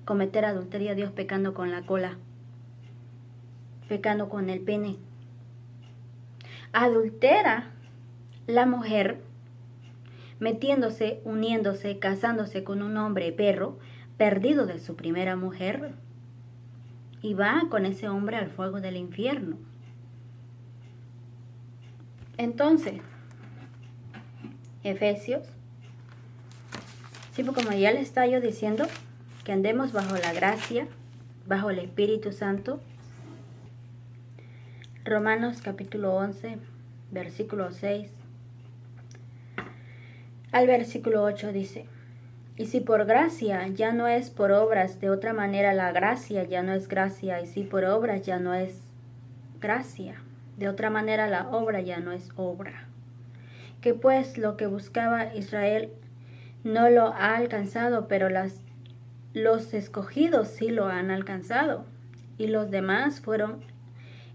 Speaker 1: cometer adulterio a Dios, pecando con la cola, pecando con el pene. Adultera la mujer metiéndose, uniéndose, casándose con un hombre perro, perdido de su primera mujer, y va con ese hombre al fuego del infierno. Entonces, Efesios, sí, pues como ya le está yo diciendo, que andemos bajo la gracia, bajo el Espíritu Santo. Romanos capítulo 11, versículo 6 al versículo 8 dice, y si por gracia ya no es por obras, de otra manera la gracia ya no es gracia, y si por obras ya no es gracia, de otra manera la obra ya no es obra. Que pues lo que buscaba Israel no lo ha alcanzado, pero los escogidos sí lo han alcanzado, y los demás fueron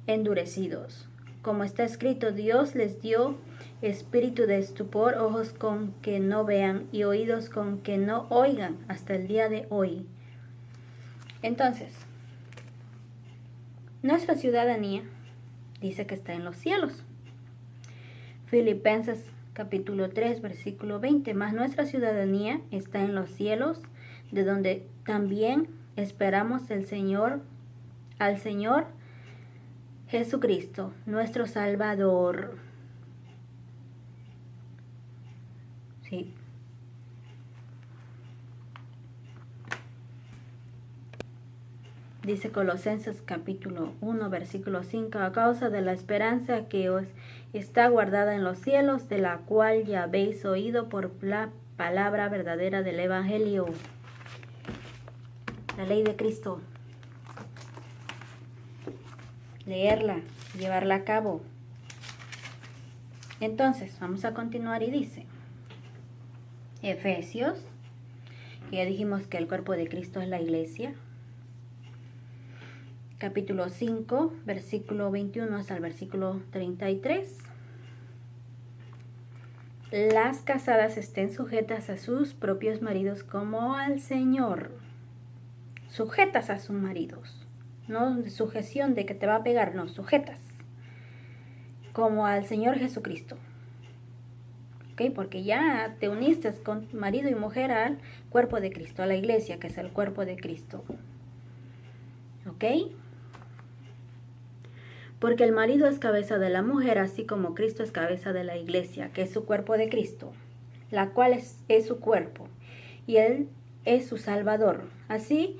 Speaker 1: endurecidos. Como está escrito, Dios les dio espíritu de estupor, ojos con que no vean y oídos con que no oigan hasta el día de hoy. Entonces, nuestra ciudadanía dice que está en los cielos. Filipenses capítulo 3, versículo 20, mas nuestra ciudadanía está en los cielos, de donde también esperamos al Señor Jesucristo, nuestro Salvador. Sí. Dice Colosenses capítulo 1, versículo 5, a causa de la esperanza que os está guardada en los cielos, de la cual ya habéis oído por la palabra verdadera del Evangelio. La ley de Cristo. Leerla, llevarla a cabo. Entonces, vamos a continuar y dice, Efesios, que ya dijimos que el cuerpo de Cristo es la iglesia. Capítulo 5, versículo 21 hasta el versículo 33. Las casadas estén sujetas a sus propios maridos como al Señor. Sujetas a sus maridos. No de sujeción de que te va a pegar, no, sujetas. Como al Señor Jesucristo. ¿Ok? Porque ya te uniste con marido y mujer al cuerpo de Cristo, a la iglesia, que es el cuerpo de Cristo. ¿Ok? Porque el marido es cabeza de la mujer, así como Cristo es cabeza de la iglesia, que es su cuerpo de Cristo, la cual es su cuerpo, y Él es su Salvador. Así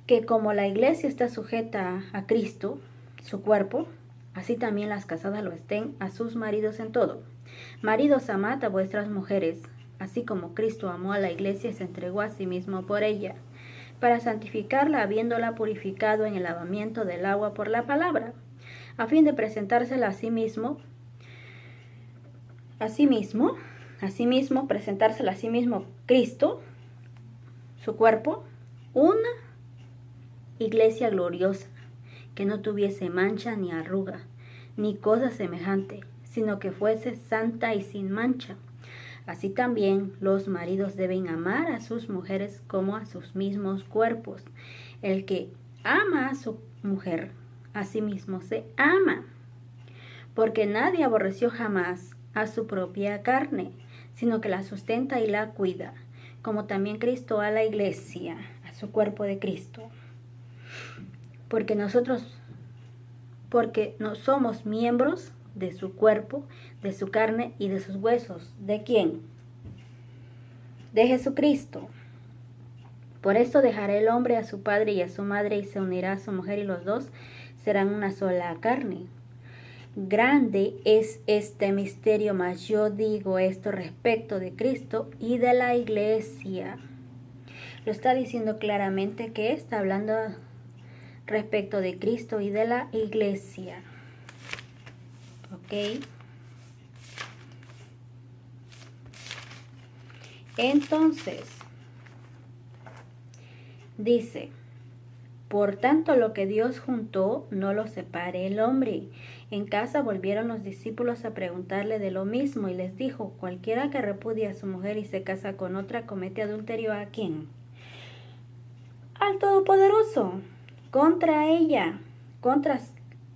Speaker 1: que como la iglesia está sujeta a Cristo, su cuerpo, así también las casadas lo estén a sus maridos en todo. Maridos, amad a vuestras mujeres, así como Cristo amó a la iglesia y se entregó a sí mismo por ella, para santificarla, habiéndola purificado en el lavamiento del agua por la palabra, a fin de presentársela presentársela a sí mismo Cristo, su cuerpo, una iglesia gloriosa, que no tuviese mancha ni arruga, ni cosa semejante, sino que fuese santa y sin mancha. Así también los maridos deben amar a sus mujeres como a sus mismos cuerpos. El que ama a su mujer, a sí mismo se ama, porque nadie aborreció jamás a su propia carne, sino que la sustenta y la cuida, como también Cristo a la iglesia, a su cuerpo de Cristo. Porque no somos miembros de su cuerpo, de su carne y de sus huesos. ¿De quién? De Jesucristo. Por esto dejará el hombre a su padre y a su madre y se unirá a su mujer y los dos serán una sola carne. Grande es este misterio, mas yo digo esto respecto de Cristo y de la iglesia. Lo está diciendo claramente que está hablando respecto de Cristo y de la iglesia. ¿Ok? Entonces, dice, por tanto lo que Dios juntó, no lo separe el hombre. En casa volvieron los discípulos a preguntarle de lo mismo y les dijo, cualquiera que repudia a su mujer y se casa con otra comete adulterio ¿a quién? Al Todopoderoso, contra ella, contra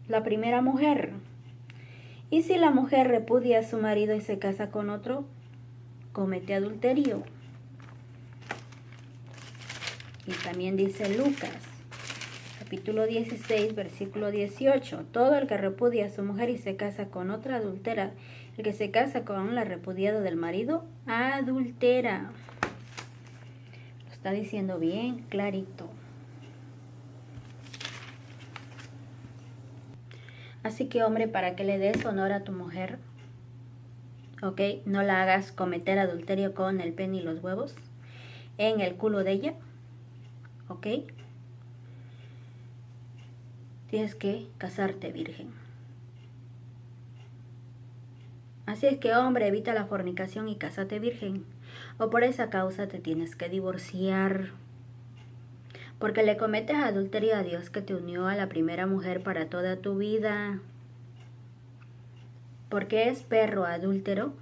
Speaker 1: la primera mujer. Y si la mujer repudia a su marido y se casa con otro, comete adulterio. Y también dice Lucas, capítulo 16, versículo 18. Todo el que repudia a su mujer y se casa con otra adultera. El que se casa con la repudiada del marido, adultera. Lo está diciendo bien clarito. Así que, hombre, para que le des honor a tu mujer, ¿ok? No la hagas cometer adulterio con el pene y los huevos en el culo de ella, ¿ok? Tienes que casarte virgen. Así es que, hombre, evita la fornicación y cásate virgen. O por esa causa te tienes que divorciar. Porque le cometes adulterio a Dios que te unió a la primera mujer para toda tu vida. Porque es perro adúltero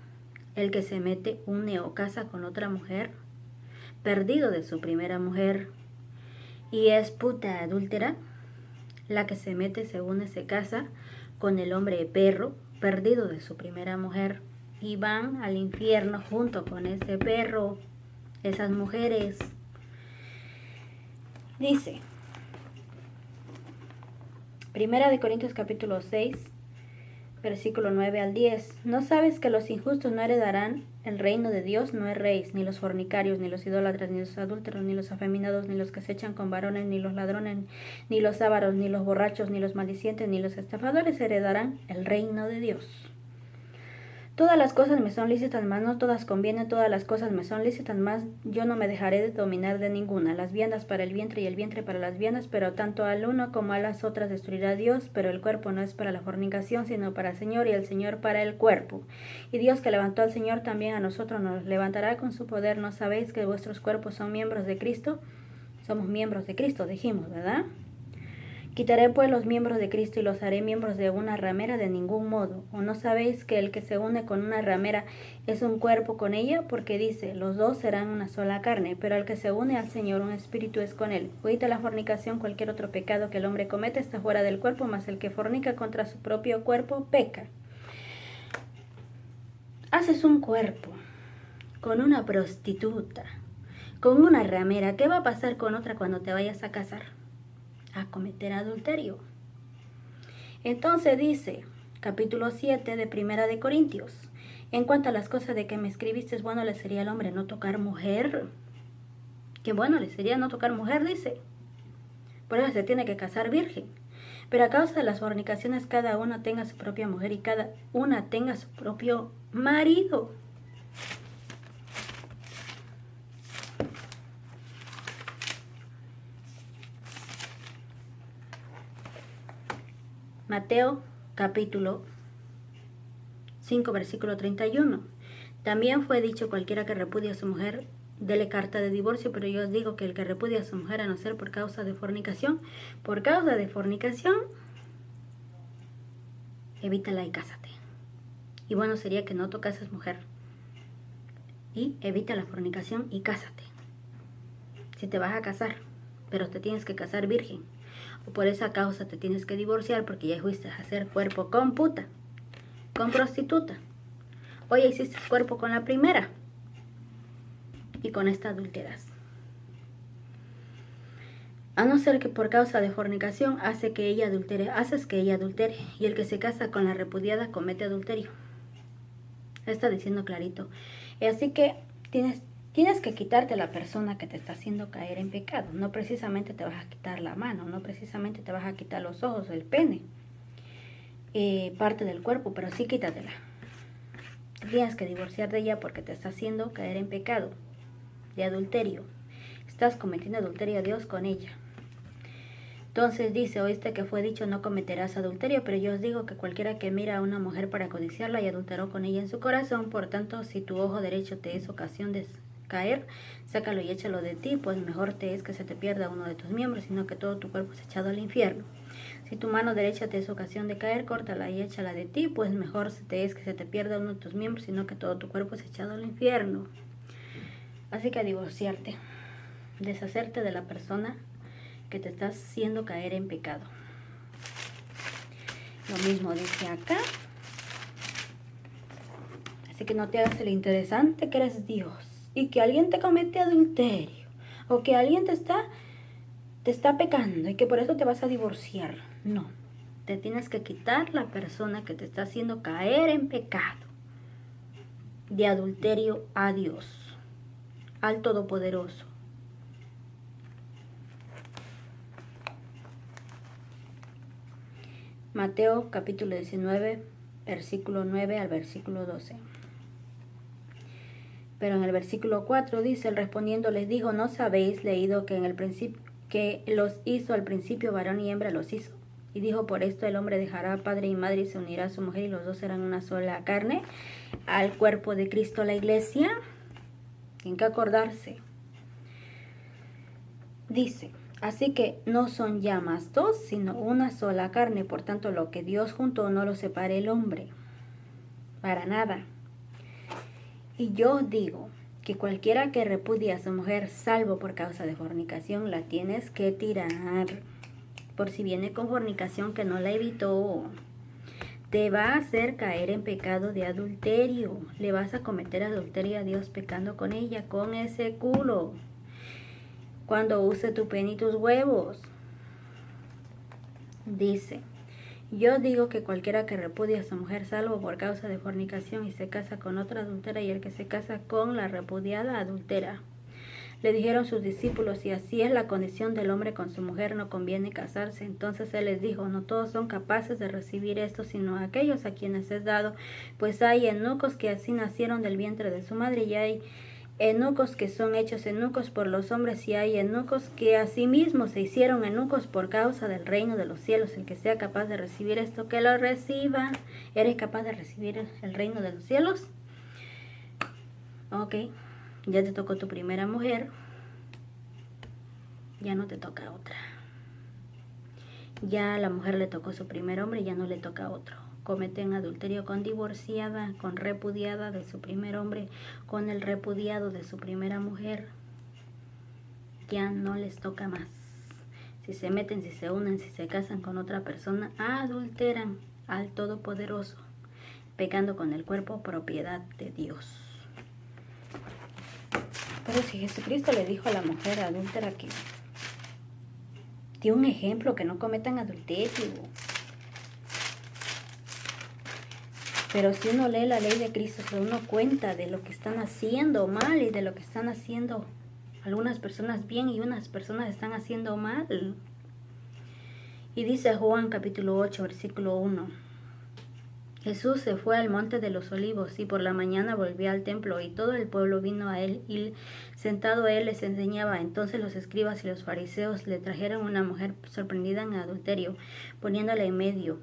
Speaker 1: el que se mete, une o casa con otra mujer, perdido de su primera mujer. Y es puta adúltera la que se mete, se une, se casa con el hombre perro, perdido de su primera mujer. Y van al infierno junto con ese perro, esas mujeres. Dice, Primera de Corintios capítulo 6, versículo 9 al 10. ¿No sabes que los injustos no heredarán el reino de Dios? No erréis, ni los fornicarios, ni los idólatras, ni los adúlteros, ni los afeminados, ni los que se echan con varones, ni los ladrones, ni los ávaros, ni los borrachos, ni los maldicientes, ni los estafadores heredarán el reino de Dios. Todas las cosas me son lícitas, mas no todas convienen. Todas las cosas me son lícitas, mas yo no me dejaré de dominar de ninguna. Las viandas para el vientre y el vientre para las viandas, pero tanto al uno como a las otras destruirá Dios. Pero el cuerpo no es para la fornicación, sino para el Señor, y el Señor para el cuerpo. Y Dios, que levantó al Señor, también a nosotros nos levantará con su poder. ¿No sabéis que vuestros cuerpos son miembros de Cristo? Somos miembros de Cristo, dijimos, ¿verdad? Quitaré pues los miembros de Cristo y los haré miembros de una ramera, de ningún modo. ¿O no sabéis que el que se une con una ramera es un cuerpo con ella? Porque dice, los dos serán una sola carne. Pero el que se une al Señor, un espíritu es con él. Huid la fornicación. Cualquier otro pecado que el hombre comete está fuera del cuerpo, mas el que fornica contra su propio cuerpo peca. Haces un cuerpo con una prostituta, con una ramera. ¿Qué va a pasar con otra cuando te vayas a casar? A cometer adulterio. Entonces dice, capítulo 7 de Primera de Corintios, en cuanto a las cosas de que me escribiste, bueno le sería al hombre no tocar mujer. Qué bueno le sería no tocar mujer, dice. Por eso se tiene que casar virgen. Pero a causa de las fornicaciones, cada uno tenga su propia mujer y cada una tenga su propio marido. Mateo capítulo 5 versículo 31. También fue dicho, cualquiera que repudia a su mujer, dele carta de divorcio. Pero yo os digo que el que repudia a su mujer, a no ser por causa de fornicación, evítala y cásate. Y bueno sería que no tocases mujer. Y evita la fornicación y cásate. Si te vas a casar, pero te tienes que casar virgen, o por esa causa te tienes que divorciar porque ya fuiste a hacer cuerpo con puta, con prostituta. Hoy hiciste cuerpo con la primera y con esta adulteras. A no ser que por causa de fornicación haces que ella adultere, y el que se casa con la repudiada comete adulterio. Está diciendo clarito. Así que tienes que quitarte a la persona que te está haciendo caer en pecado. No precisamente te vas a quitar la mano, no precisamente te vas a quitar los ojos, el pene, parte del cuerpo, pero sí quítatela. Tienes que divorciar de ella porque te está haciendo caer en pecado de adulterio. Estás cometiendo adulterio a Dios con ella. Entonces dice, oíste que fue dicho, no cometerás adulterio, pero yo os digo que cualquiera que mira a una mujer para codiciarla y adulteró con ella en su corazón. Por tanto, si tu ojo derecho te es ocasión de caer, sácalo y échalo de ti, pues mejor te es que se te pierda uno de tus miembros, sino que todo tu cuerpo es echado al infierno. Si tu mano derecha te es ocasión de caer, córtala y échala de ti, pues mejor te es que se te pierda uno de tus miembros, sino que todo tu cuerpo es echado al infierno. Así que a divorciarte, deshacerte de la persona que te está haciendo caer en pecado. Lo mismo dice acá. Así que no te hagas el interesante que eres Dios y que alguien te comete adulterio o que alguien te está pecando y que por eso te vas a divorciar. No, te tienes que quitar la persona que te está haciendo caer en pecado de adulterio a Dios, al Todopoderoso. Mateo capítulo 19, versículo 9 al versículo 12. Pero en el versículo 4 dice, él respondiendo les dijo, ¿no sabéis leído que en el principio que los hizo al principio varón y hembra los hizo? Y dijo, por esto el hombre dejará padre y madre y se unirá a su mujer y los dos serán una sola carne. Al cuerpo de Cristo, la iglesia, tienen que acordarse. Dice, así que no son ya más dos, sino una sola carne. Por tanto, lo que Dios juntó no lo separe el hombre. Para nada. Y yo digo que cualquiera que repudie a su mujer, salvo por causa de fornicación, la tienes que tirar. Por si viene con fornicación que no la evitó, te va a hacer caer en pecado de adulterio. Le vas a cometer adulterio a Dios pecando con ella, con ese culo. cuando use tu pene y tus huevos. Dice, yo digo que cualquiera que repudia a su mujer salvo por causa de fornicación y se casa con otra adúltera, y el que se casa con la repudiada adúltera. Le dijeron sus discípulos, si así es la condición del hombre con su mujer, no conviene casarse. Entonces él les dijo, no todos son capaces de recibir esto, sino aquellos a quienes es dado, pues hay eunucos que así nacieron del vientre de su madre, y hay eunucos que son hechos eunucos por los hombres, y hay eunucos que asimismo se hicieron eunucos por causa del reino de los cielos. El que sea capaz de recibir esto, que lo reciba. ¿Eres capaz de recibir el reino de los cielos? Ok. Ya te tocó tu primera mujer, ya no te toca otra. Ya a la mujer le tocó su primer hombre, ya no le toca otro. Cometen adulterio con divorciada, con repudiada de su primer hombre, con el repudiado de su primera mujer. Ya no les toca más. Si se meten, si se unen, si se casan con otra persona, adulteran al Todopoderoso, pecando con el cuerpo, propiedad de Dios. Pero si Jesucristo le dijo a la mujer adúltera que dio un ejemplo, que no cometan adulterio. Pero si uno lee la ley de Cristo, se da uno cuenta de lo que están haciendo mal y de lo que están haciendo algunas personas bien y unas personas están haciendo mal. Y dice Juan capítulo 8, versículo 1. Jesús se fue al monte de los olivos y por la mañana volvió al templo, y todo el pueblo vino a él, y sentado él les enseñaba. Entonces los escribas y los fariseos le trajeron una mujer sorprendida en adulterio, poniéndola en medio.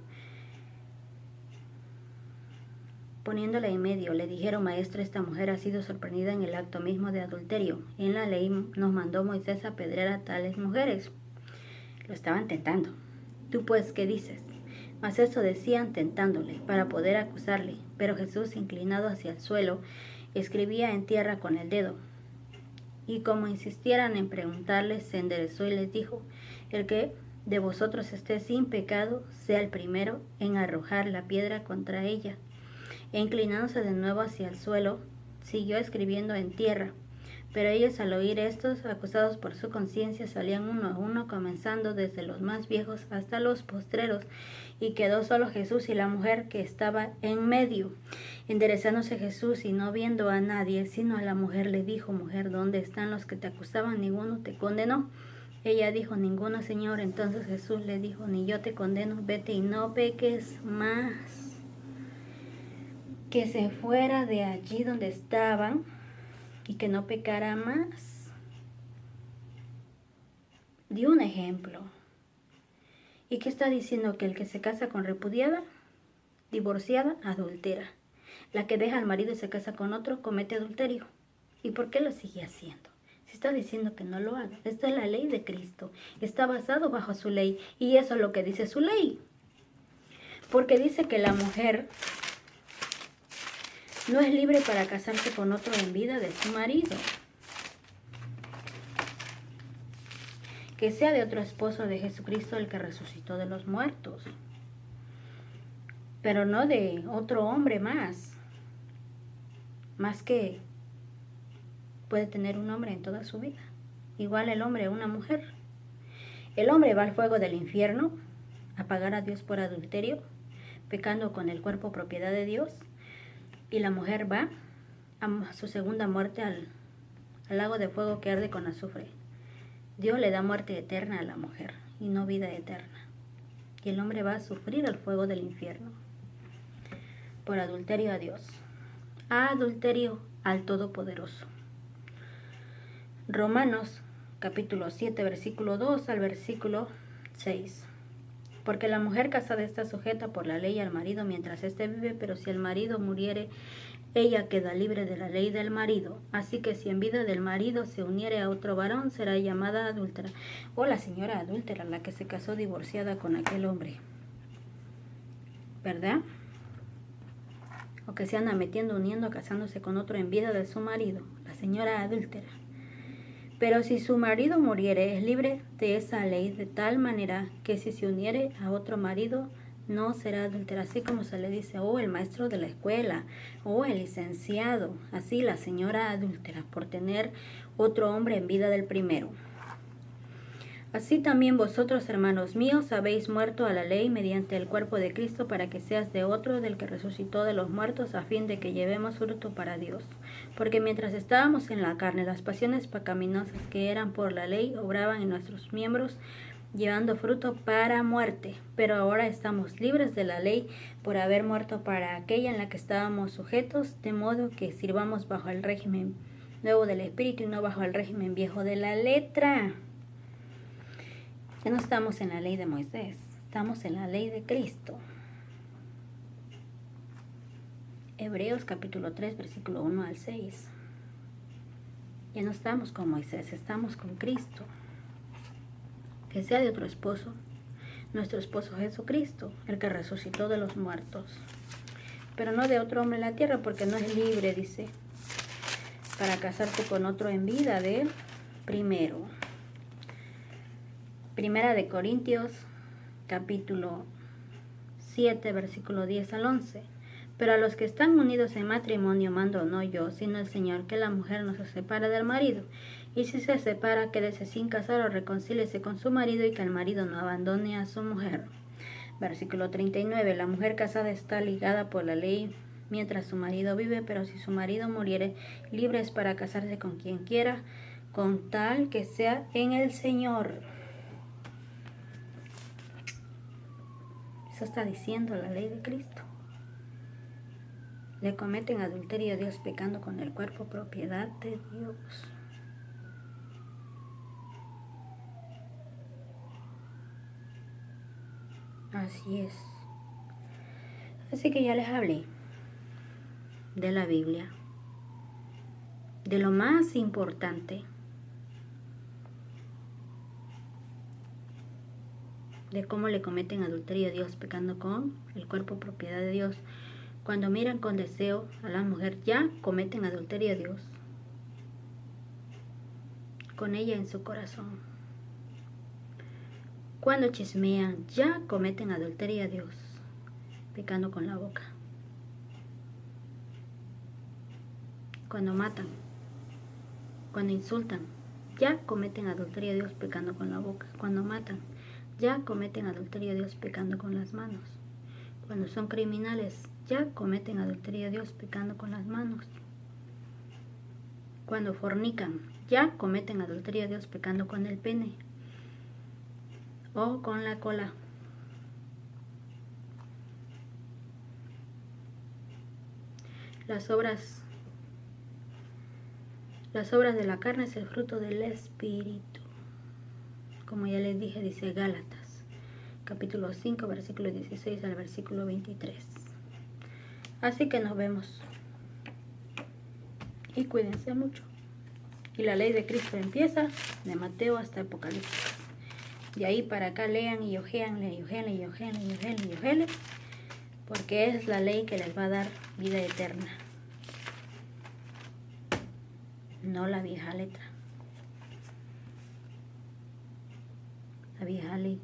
Speaker 1: Le dijeron, maestro, esta mujer ha sido sorprendida en el acto mismo de adulterio. En la ley nos mandó Moisés apedrear a tales mujeres. Lo estaban tentando. ¿Tú pues qué dices? Mas esto decían tentándole, para poder acusarle. Pero Jesús, inclinado hacia el suelo, escribía en tierra con el dedo. Y como insistieran en preguntarle, se enderezó y les dijo, el que de vosotros esté sin pecado, sea el primero en arrojar la piedra contra ella. E inclinándose de nuevo hacia el suelo, siguió escribiendo en tierra. Pero ellos, al oír estos, acusados por su conciencia, salían uno a uno, comenzando desde los más viejos hasta los postreros, y quedó solo Jesús y la mujer que estaba en medio. Enderezándose Jesús y no viendo a nadie, sino a la mujer, le dijo, mujer, ¿dónde están los que te acusaban? ¿Ninguno te condenó? Ella dijo, ninguno, Señor. Entonces Jesús le dijo, ni yo te condeno, vete y no peques más. Que se fuera de allí donde estaban y que no pecara más. Dio un ejemplo. ¿Y qué está diciendo? Que el que se casa con repudiada, divorciada, adultera. La que deja al marido y se casa con otro, comete adulterio. ¿Y por qué lo sigue haciendo? Si está diciendo que no lo haga. Esta es la ley de Cristo. Está basado bajo su ley. Y eso es lo que dice su ley. Porque dice que la mujer no es libre para casarse con otro en vida de su marido. Que sea de otro esposo de Jesucristo, el que resucitó de los muertos. Pero no de otro hombre más. Más que puede tener un hombre en toda su vida. Igual el hombre a una mujer. El hombre va al fuego del infierno a pagar a Dios por adulterio, pecando con el cuerpo propiedad de Dios. Y la mujer va a su segunda muerte al lago de fuego que arde con azufre. Dios le da muerte eterna a la mujer y no vida eterna. Y el hombre va a sufrir el fuego del infierno por adulterio a Dios. Adulterio al Todopoderoso. Romanos capítulo 7, versículo 2 al versículo 6. Porque la mujer casada está sujeta por la ley al marido mientras éste vive, pero si el marido muriere, ella queda libre de la ley del marido. Así que si en vida del marido se uniere a otro varón, será llamada adúltera. O la señora adúltera, la que se casó divorciada con aquel hombre. ¿Verdad? O que se anda metiendo, uniendo, casándose con otro en vida de su marido. La señora adúltera. Pero si su marido muriere, es libre de esa ley, de tal manera que si se uniere a otro marido, no será adúltera. Así como se le dice, el maestro de la escuela, el licenciado. Así la señora adúltera, por tener otro hombre en vida del primero. Así también vosotros, hermanos míos, habéis muerto a la ley mediante el cuerpo de Cristo, para que seas de otro, del que resucitó de los muertos, a fin de que llevemos fruto para Dios. Porque mientras estábamos en la carne, las pasiones pecaminosas que eran por la ley obraban en nuestros miembros, llevando fruto para muerte. Pero ahora estamos libres de la ley por haber muerto para aquella en la que estábamos sujetos, de modo que sirvamos bajo el régimen nuevo del Espíritu y no bajo el régimen viejo de la letra. Ya no estamos en la ley de Moisés, estamos en la ley de Cristo. Hebreos capítulo 3, versículo 1 al 6. Ya no estamos con Moisés, estamos con Cristo. Que sea de otro esposo, nuestro esposo Jesucristo, el que resucitó de los muertos. Pero no de otro hombre en la tierra, porque no es libre, dice, para casarte con otro en vida de él primero. Primera de Corintios, capítulo 7, versículo 10 al 11. Pero a los que están unidos en matrimonio mando no yo, sino el Señor, que la mujer no se separe del marido. Y si se separa, quédese sin casar o reconcíliese con su marido, y que el marido no abandone a su mujer. Versículo 39. La mujer casada está ligada por la ley mientras su marido vive, pero si su marido muriere, libre es para casarse con quien quiera, con tal que sea en el Señor. Eso está diciendo la ley de Cristo. Le cometen adulterio a Dios pecando con el cuerpo, propiedad de Dios. Así es. Así que ya les hablé de la Biblia, de lo más importante, de cómo le cometen adulterio a Dios pecando con el cuerpo, propiedad de Dios. Cuando miran con deseo a la mujer, ya cometen adulterio a Dios con ella en su corazón. Cuando chismean, ya cometen adulterio a Dios pecando con la boca. Cuando matan, cuando insultan, ya cometen adulterio a Dios pecando con la boca. Cuando matan, ya cometen adulterio a Dios pecando con las manos. Cuando son criminales, ya cometen adulterio a Dios pecando con las manos. Cuando fornican, ya cometen adulterio a Dios pecando con el pene o con la cola. Las obras de la carne es el fruto del Espíritu. Como ya les dije, dice Gálatas, capítulo 5, versículo 16 al versículo 23. Así que nos vemos. Y cuídense mucho. Y la ley de Cristo empieza de Mateo hasta Apocalipsis. De ahí para acá lean y ojeanle, porque es la ley que les va a dar vida eterna. No la vieja letra. La vieja ley.